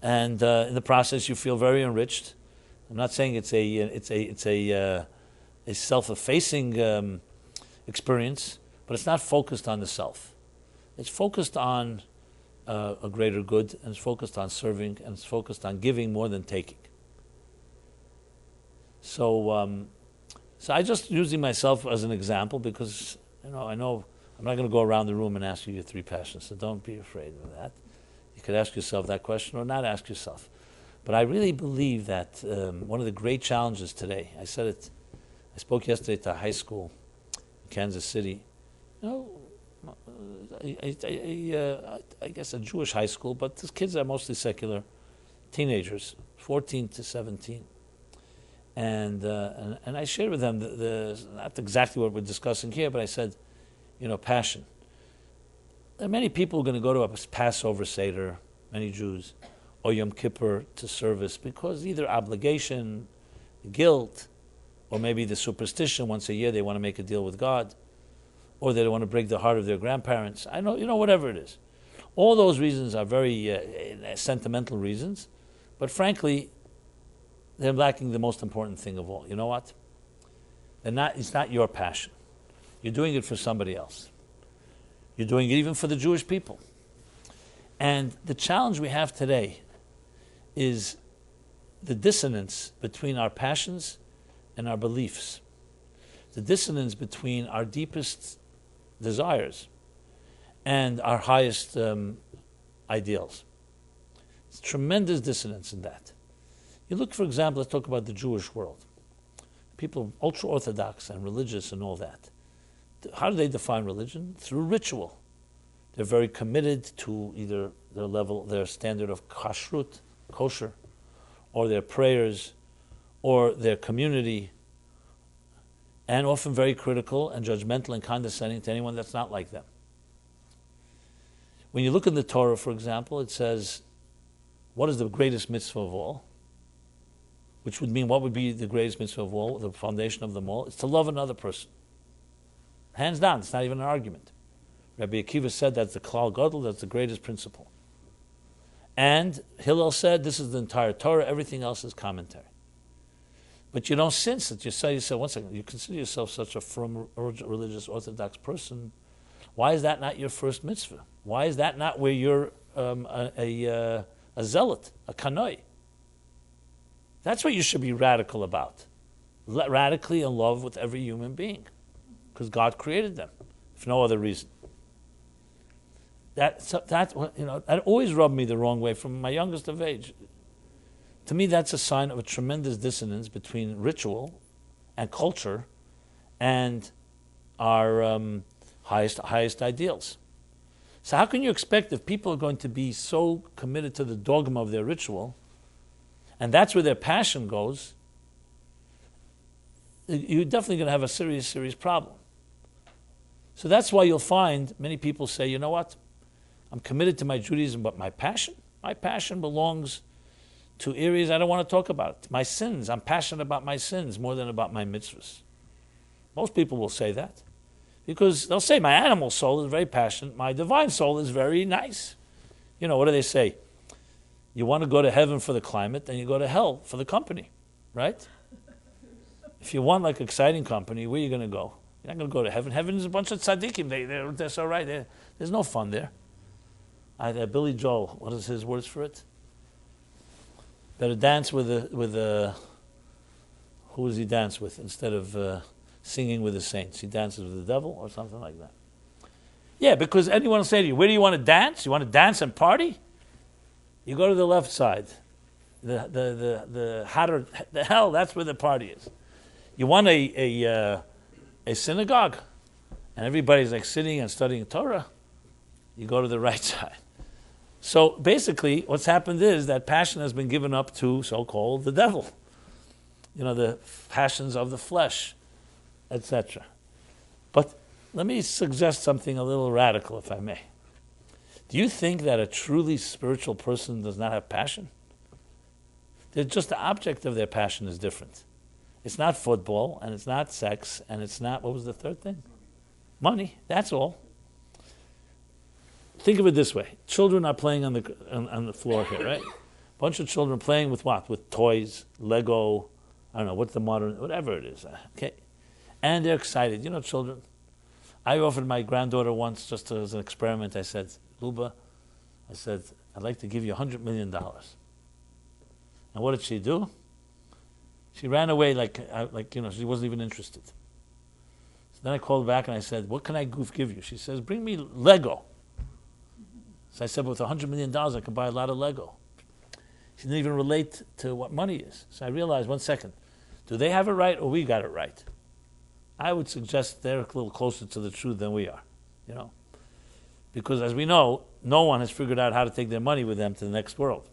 And in the process, you feel very enriched. I'm not saying it's a self-effacing experience, but it's not focused on the self. It's focused on a greater good, and it's focused on serving, and it's focused on giving more than taking. So I just using myself as an example because I know I'm not going to go around the room and ask you your 3 passions, so don't be afraid of that. You could ask yourself that question or not ask yourself. But I really believe that one of the great challenges today, I spoke yesterday to a high school in Kansas City. I guess a Jewish high school, but these kids are mostly secular teenagers, 14 to 17. And I shared with them not exactly what we're discussing here, but I said, passion. There are many people who are going to go to a Passover Seder, many Jews, or Yom Kippur to service because either obligation, guilt, or maybe the superstition. Once a year they want to make a deal with God, or they don't want to break the heart of their grandparents. I know, whatever it is. All those reasons are very sentimental reasons, but frankly, they're lacking the most important thing of all. You know what? It's not your passion. You're doing it for somebody else. You're doing it even for the Jewish people. And the challenge we have today is the dissonance between our passions and our beliefs, the dissonance between our deepest desires and our highest ideals. It's tremendous dissonance in that. You look, for example, let's talk about the Jewish world. People are ultra-Orthodox and religious and all that. How do they define religion? Through ritual. They're very committed to either their standard of kashrut, kosher, or their prayers, or their community, and often very critical and judgmental and condescending to anyone that's not like them. When you look in the Torah, for example, it says, what is the greatest mitzvah of all? Which would mean, what would be the greatest mitzvah of all, the foundation of them all? It's to love another person. Hands down, it's not even an argument. Rabbi Akiva said that's the Klal Gadol, that's the greatest principle. And Hillel said this is the entire Torah, everything else is commentary. But you don't sense it. You say yourself, one second, you consider yourself such a firm religious Orthodox person. Why is that not your first mitzvah? Why is that not where you're a zealot, a kanoi? That's what you should be radical about. Radically in love with every human being. Because God created them, if no other reason. That always rubbed me the wrong way from my youngest of age. To me, that's a sign of a tremendous dissonance between ritual and culture and our highest ideals. So how can you expect, if people are going to be so committed to the dogma of their ritual, and that's where their passion goes, you're definitely going to have a serious problem. So that's why you'll find many people say, you know what, I'm committed to my Judaism, but my passion belongs to areas I don't want to talk about. My sins, I'm passionate about my sins more than about my mitzvahs. Most people will say that. Because they'll say, my animal soul is very passionate, my divine soul is very nice. You know, what do they say? You want to go to heaven for the climate, then you go to hell for the company, right? If you want like exciting company, where are you going to go? You're not going to go to heaven. Heaven is a bunch of tzaddikim. They're so right. There's no fun there. Billy Joel, what is his words for it? Better dance with who does he dance with instead of singing with the saints? He dances with the devil or something like that. Yeah, because anyone will say to you, where do you want to dance? You want to dance and party? You go to the left side. The hell, that's where the party is. You want a synagogue, and everybody's like sitting and studying Torah, you go to the right side. So basically, what's happened is that passion has been given up to so-called the devil. You know, the passions of the flesh, etc. But let me suggest something a little radical, if I may. Do you think that a truly spiritual person does not have passion? They're just the object of their passion is different. It's not football, and it's not sex, and it's not, what was the third thing? Money, that's all. Think of it this way. Children are playing on the floor here, right? A bunch of children playing with what? With toys, Lego, I don't know, what's the modern, whatever it is. Okay. And they're excited. You know, children. I offered my granddaughter once, just as an experiment, I said, Luba, I'd like to give you $100 million. And what did she do? She ran away like she wasn't even interested. So then I called back and I said, what can I give you? She says, bring me Lego. So I said, with $100 million, I can buy a lot of Lego. She didn't even relate to what money is. So I realized, 1 second, do they have it right or we got it right? I would suggest they're a little closer to the truth than we are, you know. Because as we know, no one has figured out how to take their money with them to the next world.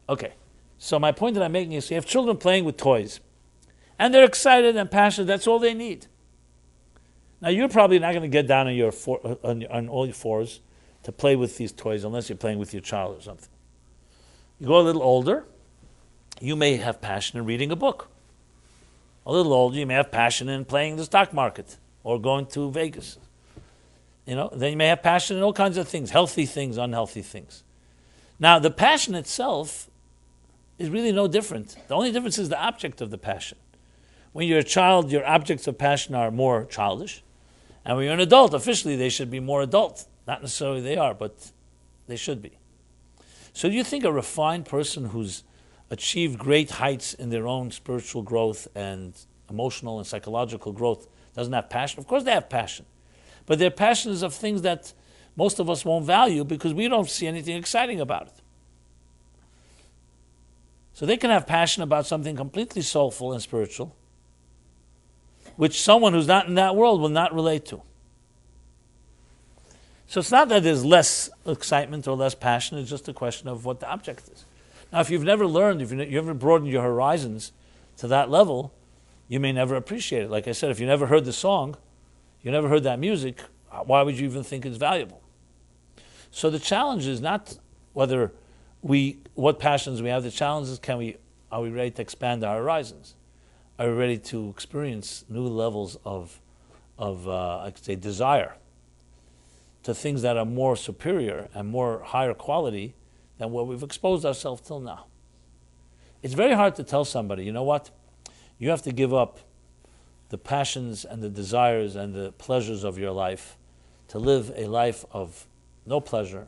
Okay, so my point that I'm making is you have children playing with toys, and they're excited and passionate, that's all they need. Now you're probably not going to get down on all your fours to play with these toys unless you're playing with your child or something. You go a little older, you may have passion in reading a book. A little older, you may have passion in playing the stock market or going to Vegas. You know, then you may have passion in all kinds of things, healthy things, unhealthy things. Now, the passion itself is really no different. The only difference is the object of the passion. When you're a child, your objects of passion are more childish. And when you're an adult, officially they should be more adult. Not necessarily they are, but they should be. So do you think a refined person who's achieved great heights in their own spiritual growth and emotional and psychological growth doesn't have passion? Of course they have passion. But their passion is of things that most of us won't value because we don't see anything exciting about it. So they can have passion about something completely soulful and spiritual, which someone who's not in that world will not relate to. So it's not that there's less excitement or less passion, it's just a question of what the object is. Now, if you've never learned, if you ever broadened your horizons to that level, you may never appreciate it. Like I said, if you never heard the song, you never heard that music, why would you even think it's valuable? So the challenge is not what passions we have. The challenge is, are we ready to expand our horizons? Are we ready to experience new levels of I could say, desire to things that are more superior and more higher quality than what we've exposed ourselves till now? It's very hard to tell somebody, you know what? You have to give up the passions and the desires and the pleasures of your life to live a life of no pleasure,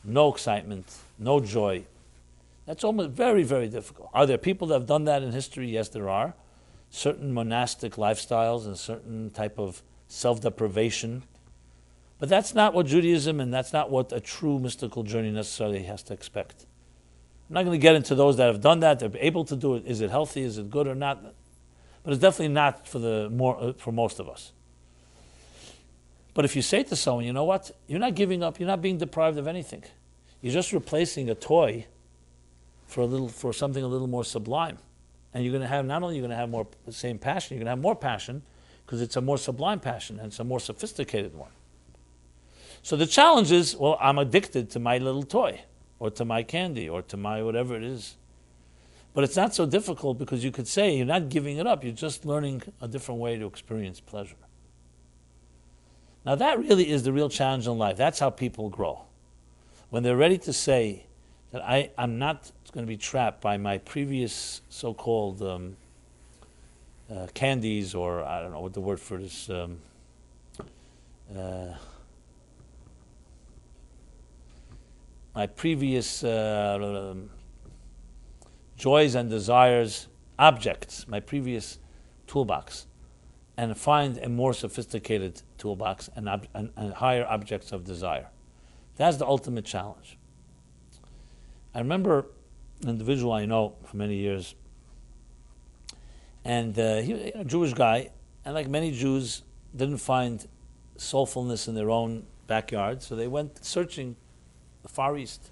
no excitement, no joy. That's almost very, very difficult. Are there people that have done that in history? Yes, there are. Certain monastic lifestyles and certain type of self-deprivation. But that's not what Judaism and that's not what a true mystical journey necessarily has to expect. I'm not going to get into those that have done that. They're able to do it. Is it healthy? Is it good or not? But it's definitely not for most of us. But if you say to someone, you know what? You're not giving up. You're not being deprived of anything. You're just replacing a toy for something a little more sublime. And you're going to have, not only you're going to have more the same passion, you're going to have more passion because it's a more sublime passion and it's a more sophisticated one. So the challenge is, well, I'm addicted to my little toy or to my candy or to my whatever it is. But it's not so difficult because you could say you're not giving it up. You're just learning a different way to experience pleasure. Now that really is the real challenge in life. That's how people grow. When they're ready to say that I'm not going to be trapped by my previous so-called candies, or I don't know what the word for this, my previous joys and desires, objects, my previous toolbox, and find a more sophisticated toolbox and higher objects of desire. That's the ultimate challenge. I remember an individual I know for many years, and he was a Jewish guy, and like many Jews, didn't find soulfulness in their own backyard, so they went searching the Far East,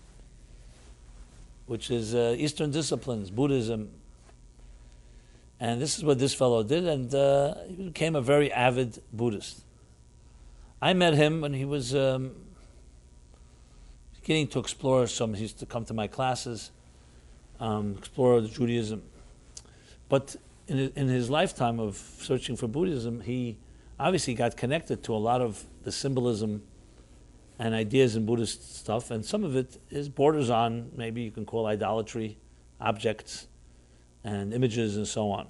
which is Eastern disciplines, Buddhism. And this is what this fellow did, and he became a very avid Buddhist. I met him when he was beginning to explore some. He used to come to my classes, explore Judaism. But in his lifetime of searching for Buddhism, he obviously got connected to a lot of the symbolism and ideas in Buddhist stuff, and some of it borders on, maybe you can call idolatry, objects, and images and so on.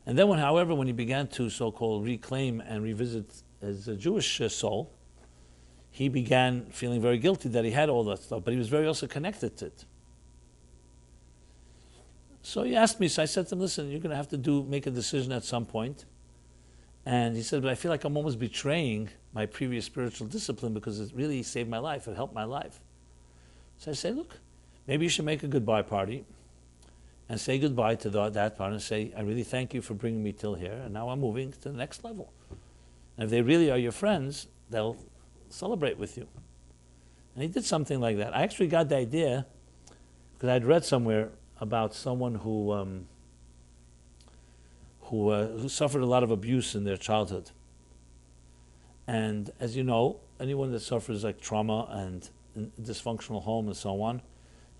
And then when he began to so-called reclaim and revisit his Jewish soul, he began feeling very guilty that he had all that stuff, but he was very also connected to it. So he asked me, so I said to him, listen, you're going to have to make a decision at some point. And he said, but I feel like I'm almost betraying my previous spiritual discipline because it really saved my life, it helped my life. So I say, look, maybe you should make a goodbye party and say goodbye to that part and say, I really thank you for bringing me till here, and now I'm moving to the next level. And if they really are your friends, they'll celebrate with you. And he did something like that. I actually got the idea because I'd read somewhere about someone who suffered a lot of abuse in their childhood. And as you know, anyone that suffers like trauma and dysfunctional home and so on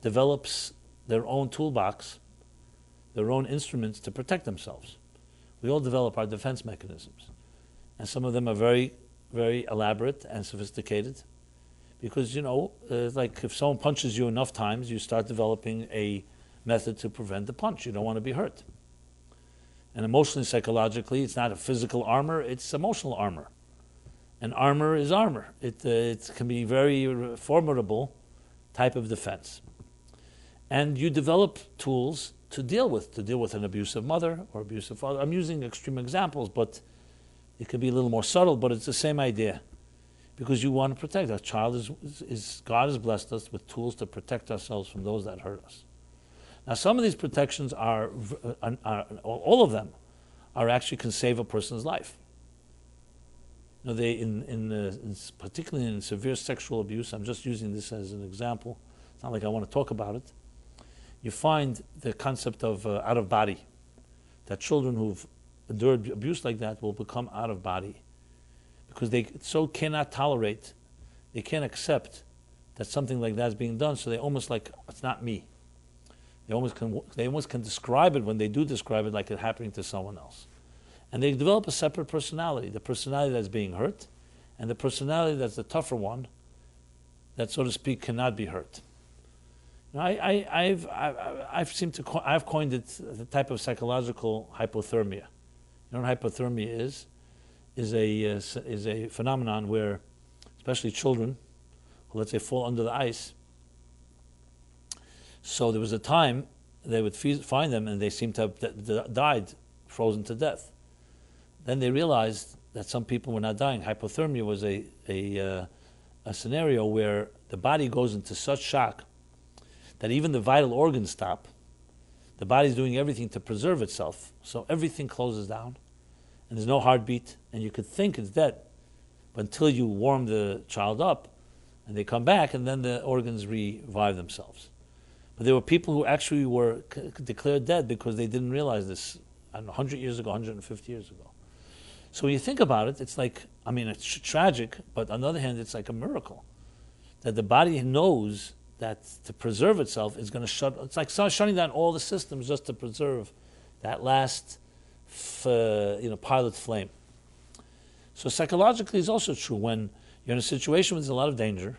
develops their own toolbox, their own instruments to protect themselves. We all develop our defense mechanisms. And some of them are very, very elaborate and sophisticated because, like if someone punches you enough times, you start developing a method to prevent the punch. You don't want to be hurt. And emotionally, psychologically, it's not a physical armor, it's emotional armor. And armor is armor. It can be very formidable type of defense. And you develop tools to deal with an abusive mother or abusive father. I'm using extreme examples, but it could be a little more subtle, but it's the same idea. Because you want to protect. Our child God has blessed us with tools to protect ourselves from those that hurt us. Now, some of these protections are all of them, are actually can save a person's life. You know, they particularly in severe sexual abuse. I'm just using this as an example. It's not like I want to talk about it. You find the concept of out of body, that children who've endured abuse like that will become out of body, because they so cannot tolerate, they can't accept that something like that is being done. So they almost like, it's not me. They almost can describe it, when they do describe it, like it's happening to someone else. And they develop a separate personality, the personality that's being hurt, and the personality that's the tougher one, that, so to speak, cannot be hurt. Now, I've coined it the type of psychological hypothermia. You know what hypothermia is? Is a phenomenon where, especially children, who, let's say, fall under the ice. So there was a time they would find them, and they seemed to have died, frozen to death. Then they realized that some people were not dying. Hypothermia was a scenario where the body goes into such shock that even the vital organs stop. The body's doing everything to preserve itself, so everything closes down, and there's no heartbeat, and you could think it's dead. But until you warm the child up, and they come back, and then the organs revive themselves. But there were people who actually were declared dead because they didn't realize this, I don't know, 100 years ago, 150 years ago. So when you think about it, it's like, I mean, it's tragic, but on the other hand, it's like a miracle that the body knows that to preserve itself is going to shut. It's like shutting down all the systems just to preserve that last, pilot flame. So psychologically, it's also true when you're in a situation where there's a lot of danger.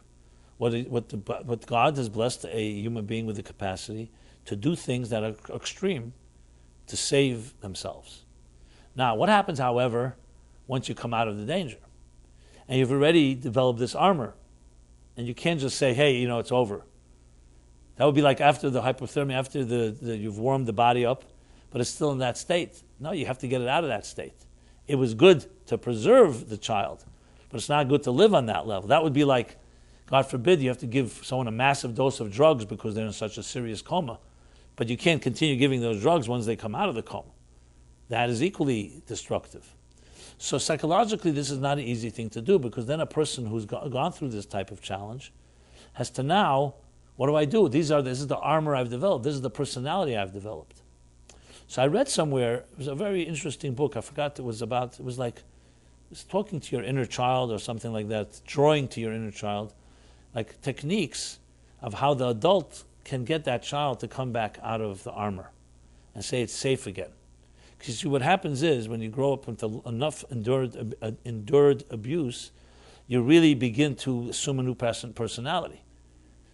What God has blessed a human being with the capacity to do things that are extreme to save themselves. Now, what happens, however, once you come out of the danger? And you've already developed this armor, and you can't just say, hey, it's over. That would be like after the hypothermia, after you've warmed the body up, but it's still in that state. No, you have to get it out of that state. It was good to preserve the child, but it's not good to live on that level. That would be like, God forbid, you have to give someone a massive dose of drugs because they're in such a serious coma, but you can't continue giving those drugs once they come out of the coma. That is equally destructive. So psychologically, this is not an easy thing to do, because then a person who's gone through this type of challenge has to now, what do I do? This is the armor I've developed. This is the personality I've developed. So I read somewhere, it was a very interesting book. I forgot it was talking to your inner child or something like that, drawing to your inner child, like techniques of how the adult can get that child to come back out of the armor and say it's safe again. Because what happens is, when you grow up with enough endured abuse, you really begin to assume a new personality,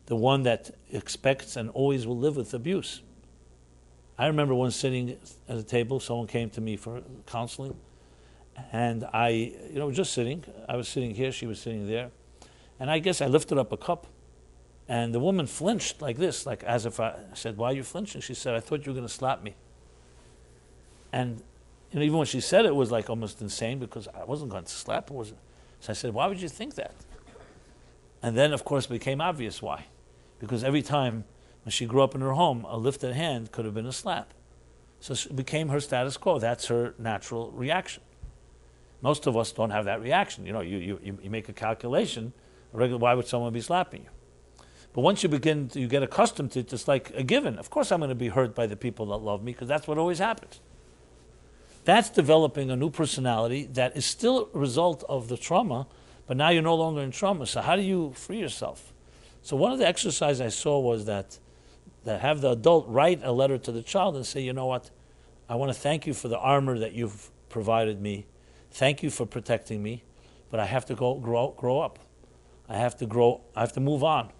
the one that expects and always will live with abuse. I remember once sitting at a table, someone came to me for counseling, and I, just sitting. I was sitting here, she was sitting there, and I guess I lifted up a cup, and the woman flinched like this, like as if I said, "Why are you flinching?" She said, "I thought you were going to slap me." And even when she said it, it was like almost insane, because I wasn't going to slap her. So I said, "Why would you think that?" And then, of course, it became obvious why. Because every time when she grew up in her home, a lifted hand could have been a slap. So it became her status quo. That's her natural reaction. Most of us don't have that reaction. You make a calculation. Why would someone be slapping you? But once you get accustomed to it, it's like a given. Of course I'm going to be hurt by the people that love me, because that's what always happens. That's developing a new personality that is still a result of the trauma, but now you're no longer in trauma. So how do you free yourself? So one of the exercises I saw was that have the adult write a letter to the child and say, "You know what? I want to thank you for the armor that you've provided me. Thank you for protecting me, but I have to grow up. I have to move on.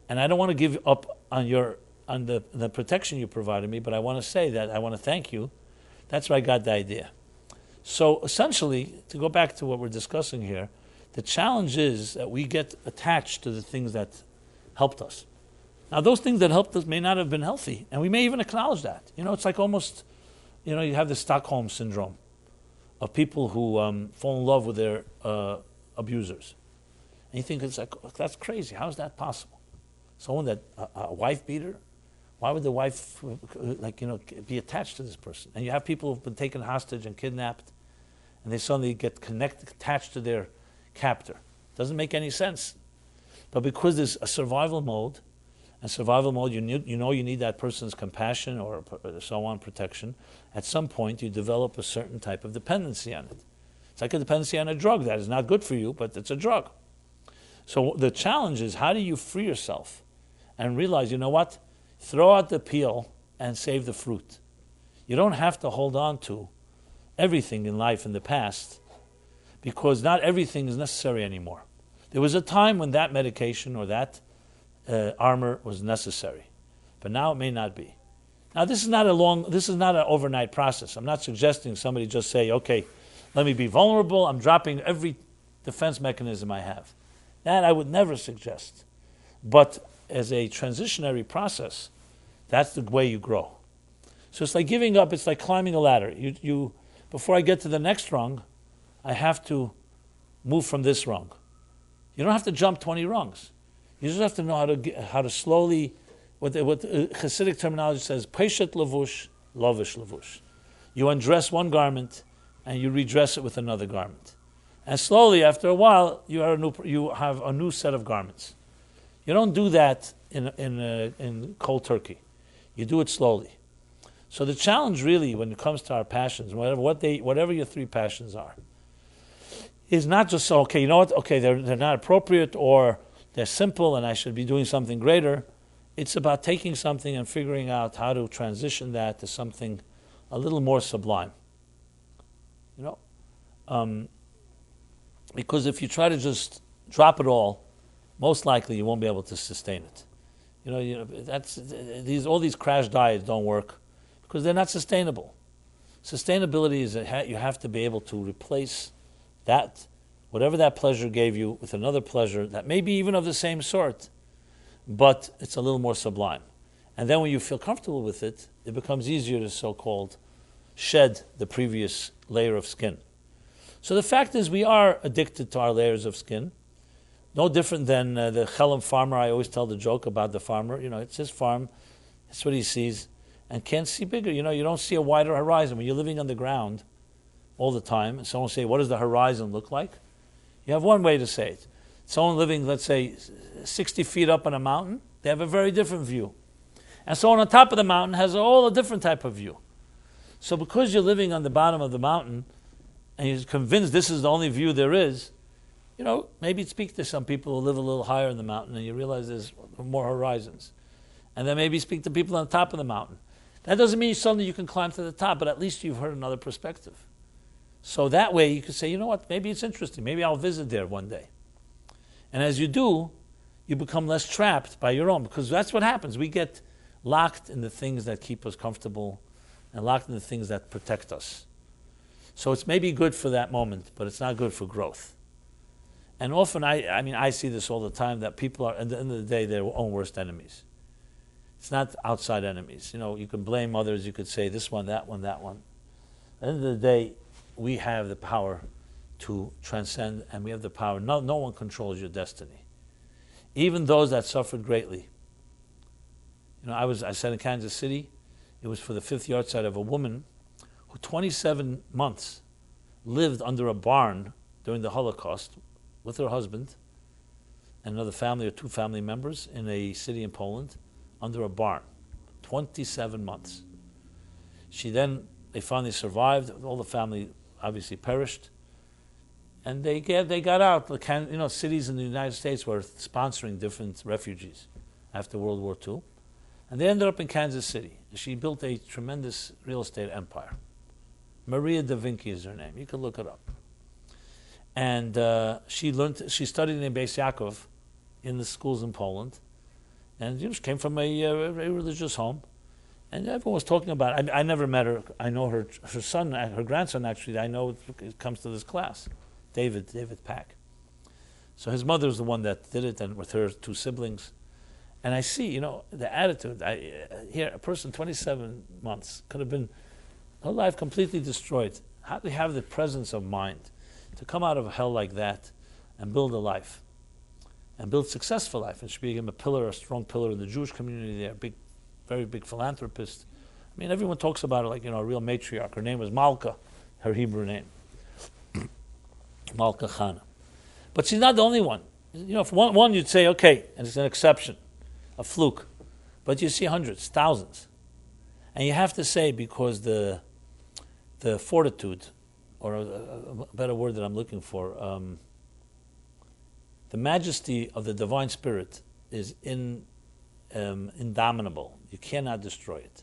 And I don't want to give up on the protection you provided me, but I want to say that I want to thank you." That's where I got the idea. So essentially, to go back to what we're discussing here, the challenge is that we get attached to the things that helped us. Now, those things that helped us may not have been healthy, and we may even acknowledge that. It's like almost, you have the Stockholm syndrome of people who fall in love with their abusers. And you think, it's like, that's crazy. How is that possible? Someone that, a wife beater, why would the wife, be attached to this person? And you have people who've been taken hostage and kidnapped, and they suddenly get attached to their captor. Doesn't make any sense. But because there's a survival mode, and survival mode, you need that person's compassion or so on, protection. At some point, you develop a certain type of dependency on it. It's like a dependency on a drug that is not good for you, but it's a drug. So the challenge is, how do you free yourself and realize, what? Throw out the peel and save the fruit. You don't have to hold on to everything in life in the past, because not everything is necessary anymore. There was a time when that medication or that armor was necessary, but now it may not be. Now, this is not an overnight process. I'm not suggesting somebody just say, okay, let me be vulnerable, I'm dropping every defense mechanism I have. That I would never suggest. But as a transitionary process, that's the way you grow. So it's like giving up, it's like climbing a ladder. You before I get to the next rung, I have to move from this rung. You don't have to jump 20 rungs. You just have to know how to slowly, what Hasidic terminology says, peshet levush, lavish levush. You undress one garment and you redress it with another garment. And slowly, after a while, you have a new set of garments. You don't do that in cold turkey. You do it slowly. So the challenge really, when it comes to our passions, whatever your three passions are, is not just so, okay, you know what, okay, they're not appropriate, or they're simple and I should be doing something greater. It's about taking something and figuring out how to transition that to something a little more sublime. Because if you try to just drop it all, most likely you won't be able to sustain it. All these crash diets don't work because they're not sustainable. Sustainability is that you have to be able to replace that, whatever that pleasure gave you, with another pleasure that may be even of the same sort, but it's a little more sublime. And then when you feel comfortable with it, it becomes easier to so-called shed the previous layer of skin. So the fact is, we are addicted to our layers of skin. No different than the Chelam farmer. I always tell the joke about the farmer. It's his farm. That's what he sees. And can't see bigger. You don't see a wider horizon. When you're living on the ground all the time, and someone will say, what does the horizon look like? You have one way to say it. Someone living, let's say, 60 feet up on a mountain, they have a very different view. And someone on top of the mountain has a different type of view. So because you're living on the bottom of the mountain, and you're convinced this is the only view there is, maybe speak to some people who live a little higher in the mountain and you realize there's more horizons. And then maybe speak to people on the top of the mountain. That doesn't mean suddenly you can climb to the top, but at least you've heard another perspective. So that way you can say, you know what, maybe it's interesting. Maybe I'll visit there one day. And as you do, you become less trapped by your own, because that's what happens. We get locked in the things that keep us comfortable and locked in the things that protect us. So it's maybe good for that moment, but it's not good for growth. And often, I see this all the time, that people are, at the end of the day, their own worst enemies. It's not outside enemies. You can blame others, you could say this one, that one, that one. At the end of the day, we have the power to transcend, and we have the power. No one controls your destiny. Even those that suffered greatly. I said in Kansas City, it was for the 5th yard site of a woman who 27 months lived under a barn during the Holocaust with her husband and another family or 2 family members in a city in Poland under a barn. 27 months. They finally survived. All the family obviously perished. And they got out. Cities in the United States were sponsoring different refugees after World War II. And they ended up in Kansas City. She built a tremendous real estate empire. Maria Da Vinci is her name. You can look it up. And she studied in Beis Yaakov in the schools in Poland. And she came from a religious home. And everyone was talking about it. I never met her. I know her son, her grandson actually, I know it comes to this class. David Pack. So his mother was the one that did it, and with her 2 siblings. And I see, the attitude. Here, a person 27 months could have been her life completely destroyed. How do they have the presence of mind to come out of hell like that and build a life, and build successful life, and should become a strong pillar in the Jewish community? They're a very big philanthropist. I mean, everyone talks about her like, a real matriarch. Her name was Malka, her Hebrew name. Malka Chana. But she's not the only one. If one you'd say, okay, and it's an exception, a fluke. But you see hundreds, thousands. And you have to say, because the fortitude, or a better word that I'm looking for, the majesty of the divine spirit is indomitable. You cannot destroy it.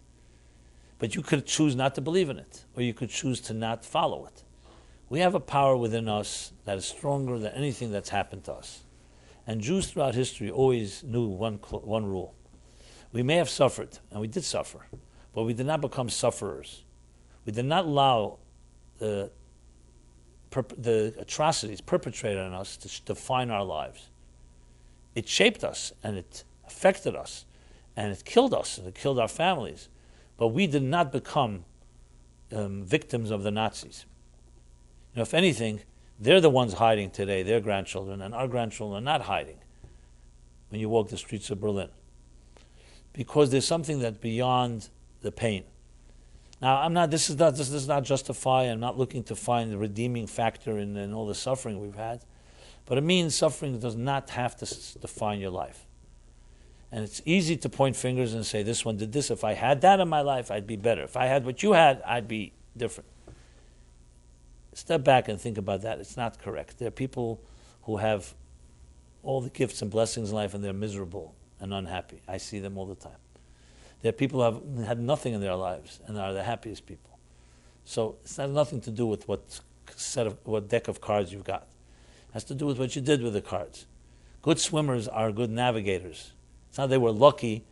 But you could choose not to believe in it, or you could choose to not follow it. We have a power within us that is stronger than anything that's happened to us. And Jews throughout history always knew one rule. We may have suffered, and we did suffer, but we did not become sufferers. We did not allow the atrocities perpetrated on us to define our lives. It shaped us, and it affected us, and it killed us, and it killed our families. But we did not become victims of the Nazis. If anything, they're the ones hiding today, their grandchildren, and our grandchildren are not hiding when you walk the streets of Berlin. Because there's something that's beyond the pain. Now, this does not justify, I'm not looking to find the redeeming factor in all the suffering we've had, but it means suffering does not have to define your life. And it's easy to point fingers and say, this one did this. If I had that in my life, I'd be better. If I had what you had, I'd be different. Step back and think about that. It's not correct. There are people who have all the gifts and blessings in life and they're miserable and unhappy. I see them all the time. There are people who have had nothing in their lives and are the happiest people. So it's has nothing to do with what deck of cards you've got. It has to do with what you did with the cards. Good swimmers are good navigators. It's not they were lucky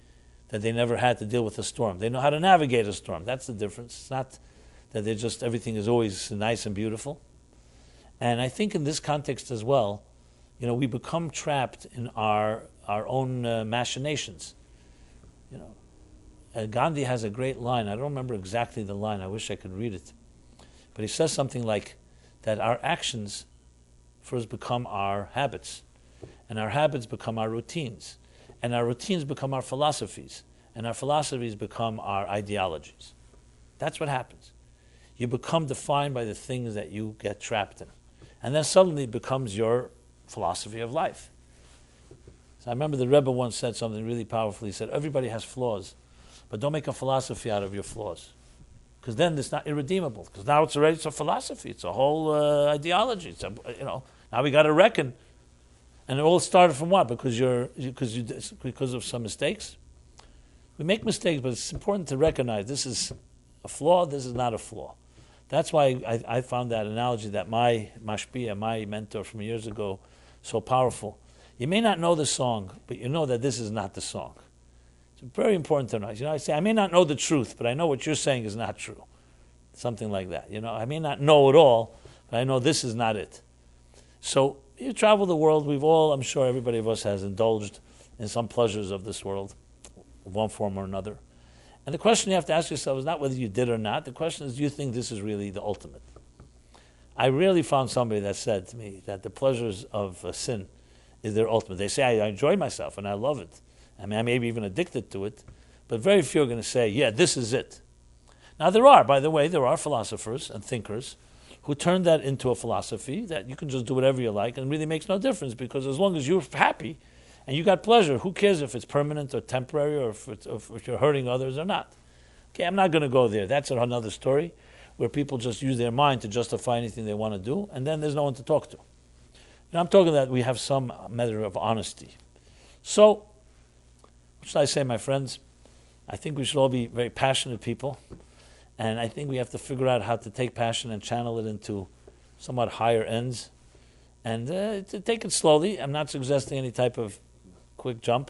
that they never had to deal with a storm. They know how to navigate a storm. That's the difference. It's not that everything is always nice and beautiful. And I think in this context as well, we become trapped in our own machinations. Gandhi has a great line. I don't remember exactly the line. I wish I could read it. But he says something like that our actions first become our habits, and our habits become our routines, and our routines become our philosophies, and our philosophies become our ideologies. That's what happens. You become defined by the things that you get trapped in. And then suddenly it becomes your philosophy of life. So I remember the Rebbe once said something really powerful. He said, everybody has flaws, but don't make a philosophy out of your flaws. Because then it's not irredeemable. Because now it's a philosophy. It's a whole ideology. It's now we got to reckon. And it all started from what? Because of some mistakes? We make mistakes, but it's important to recognize this is a flaw, this is not a flaw. That's why I found that analogy that my mashpia, my mentor from years ago, so powerful. You may not know the song, but you know that this is not the song. It's very important to know. I say, I may not know the truth, but I know what you're saying is not true. Something like that. I may not know it all, but I know this is not it. So you travel the world. I'm sure everybody of us has indulged in some pleasures of this world, of one form or another. And the question you have to ask yourself is not whether you did or not. The question is, do you think this is really the ultimate? I rarely found somebody that said to me that the pleasures of sin is their ultimate. They say, I enjoy myself and I love it. I may be even addicted to it. But very few are going to say, yeah, this is it. Now by the way, there are philosophers and thinkers who turn that into a philosophy that you can just do whatever you like and it really makes no difference, because as long as you're happy and you got pleasure, who cares if it's permanent or temporary or if you're hurting others or not? Okay, I'm not going to go there. That's another story where people just use their mind to justify anything they want to do, and then there's no one to talk to. I'm talking that we have some measure of honesty. So, what should I say, my friends? I think we should all be very passionate people, and I think we have to figure out how to take passion and channel it into somewhat higher ends, and to take it slowly. I'm not suggesting any type of quick jump,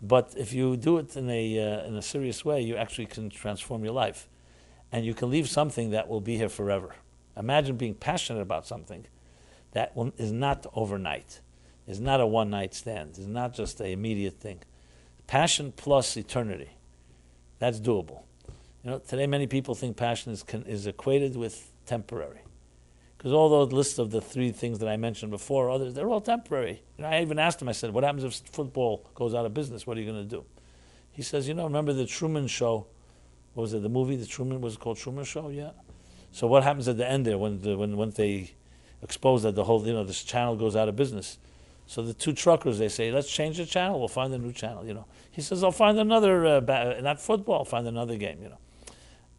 but if you do it in a serious way, you actually can transform your life, and you can leave something that will be here forever. Imagine being passionate about something that is not overnight, is not a one-night stand, is not just an immediate thing. Passion plus eternity. That's doable. Today many people think passion is equated with temporary. Because all those lists of the 3 things that I mentioned before, others, they're all temporary. I even asked him, I said, what happens if football goes out of business? What are you going to do? He says, remember the Truman Show? What was it, the movie? Was it called Truman Show? Yeah. So what happens at the end there when they expose that the whole, this channel goes out of business? So the 2 truckers, they say, let's change the channel. We'll find a new channel, He says, I'll find another, not football, I'll find another game,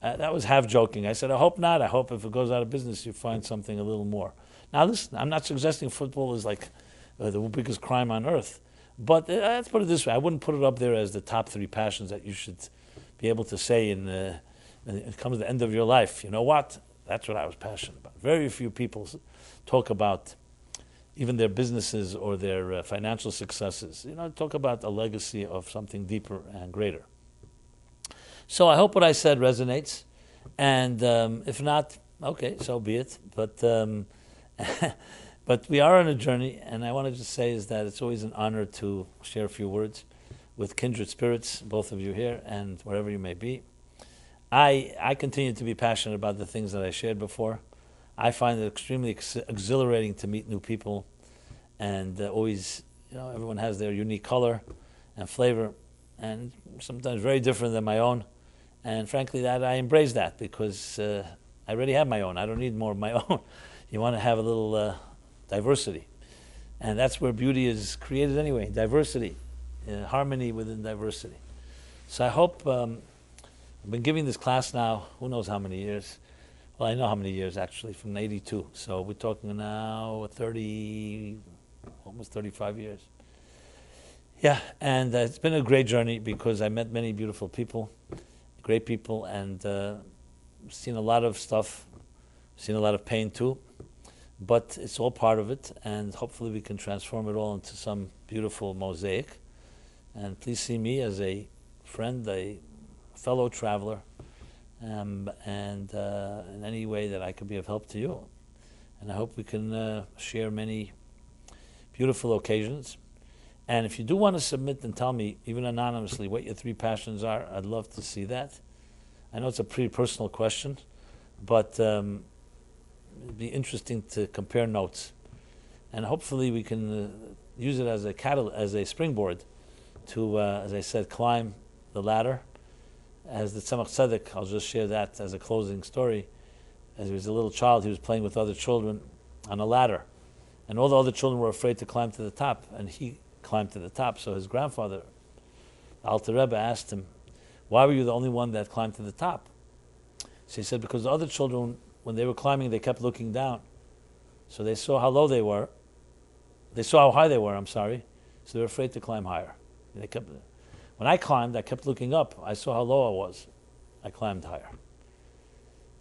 That was half joking. I said, I hope not. I hope if it goes out of business, you find something a little more. Now, listen, I'm not suggesting football is like the biggest crime on earth. But let's put it this way. I wouldn't put it up there as the top 3 passions that you should be able to say when it comes to the end of your life. You know what? That's what I was passionate about. Very few people talk about even their businesses or their financial successes. Talk about a legacy of something deeper and greater. So I hope what I said resonates, and if not, okay, so be it. But but we are on a journey, and I want to just say is that it's always an honor to share a few words with kindred spirits, both of you here and wherever you may be. I continue to be passionate about the things that I shared before. I find it extremely exhilarating to meet new people, and always, everyone has their unique color and flavor, and sometimes very different than my own. And frankly, that I embrace that because I already have my own. I don't need more of my own. You want to have a little diversity. And that's where beauty is created anyway, diversity, harmony within diversity. So I hope, I've been giving this class now, who knows how many years. Well, I know how many years actually, from 82. So we're talking now almost 35 years. Yeah, and it's been a great journey because I met many beautiful people, great people, and seen a lot of stuff, seen a lot of pain too, but it's all part of it, and hopefully we can transform it all into some beautiful mosaic. And please see me as a friend, a fellow traveler, and in any way that I could be of help to you. And I hope we can share many beautiful occasions. And if you do want to submit and tell me, even anonymously, what your 3 passions are, I'd love to see that. I know it's a pretty personal question, but it'd be interesting to compare notes. And hopefully we can use it as a springboard to, as I said, climb the ladder. As the Tzemach Tzedek, I'll just share that as a closing story. As he was a little child, he was playing with other children on a ladder. And all the other children were afraid to climb to the top, and he climbed to the top. So his grandfather, Alter Rebbe, asked him, why were you the only one that climbed to the top? So he said, because the other children, when they were climbing, they kept looking down. So they saw how low they were. They saw how high they were, so they were afraid to climb higher. When I climbed, I kept looking up. I saw how low I was. I climbed higher.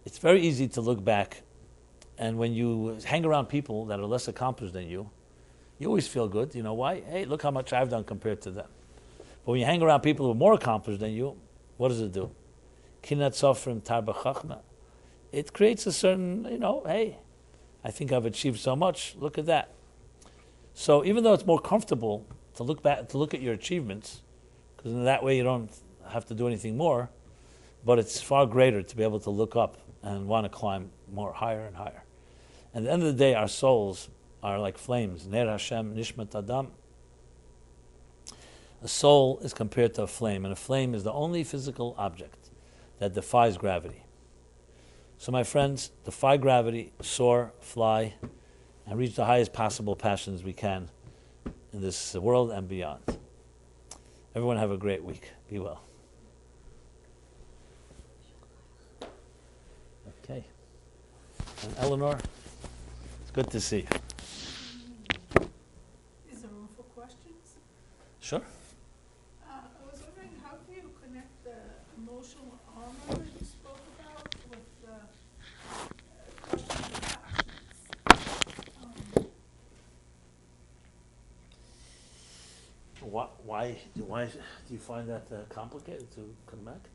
It's very easy to look back, and when you hang around people that are less accomplished than you always feel good. You know why? Hey, look how much I've done compared to them. But when you hang around people who are more accomplished than you, what does it do? Kinat sofrim tarba chachma. It creates a certain, hey, I think I've achieved so much. Look at that. So even though it's more comfortable to look back, to look at your achievements, because in that way you don't have to do anything more, but it's far greater to be able to look up and want to climb more higher and higher. And at the end of the day, our souls are like flames. Ner Hashem nishmat adam. A soul is compared to a flame, and a flame is the only physical object that defies gravity. So my friends, defy gravity, soar, fly, and reach the highest possible passions we can in this world and beyond. Everyone have a great week. Be well. Okay. And Eleanor, it's good to see you. Is there room for questions? Sure. I was wondering, how do you connect the emotional armor that you spoke about with the questions of actions? Why do you find that complicated to connect?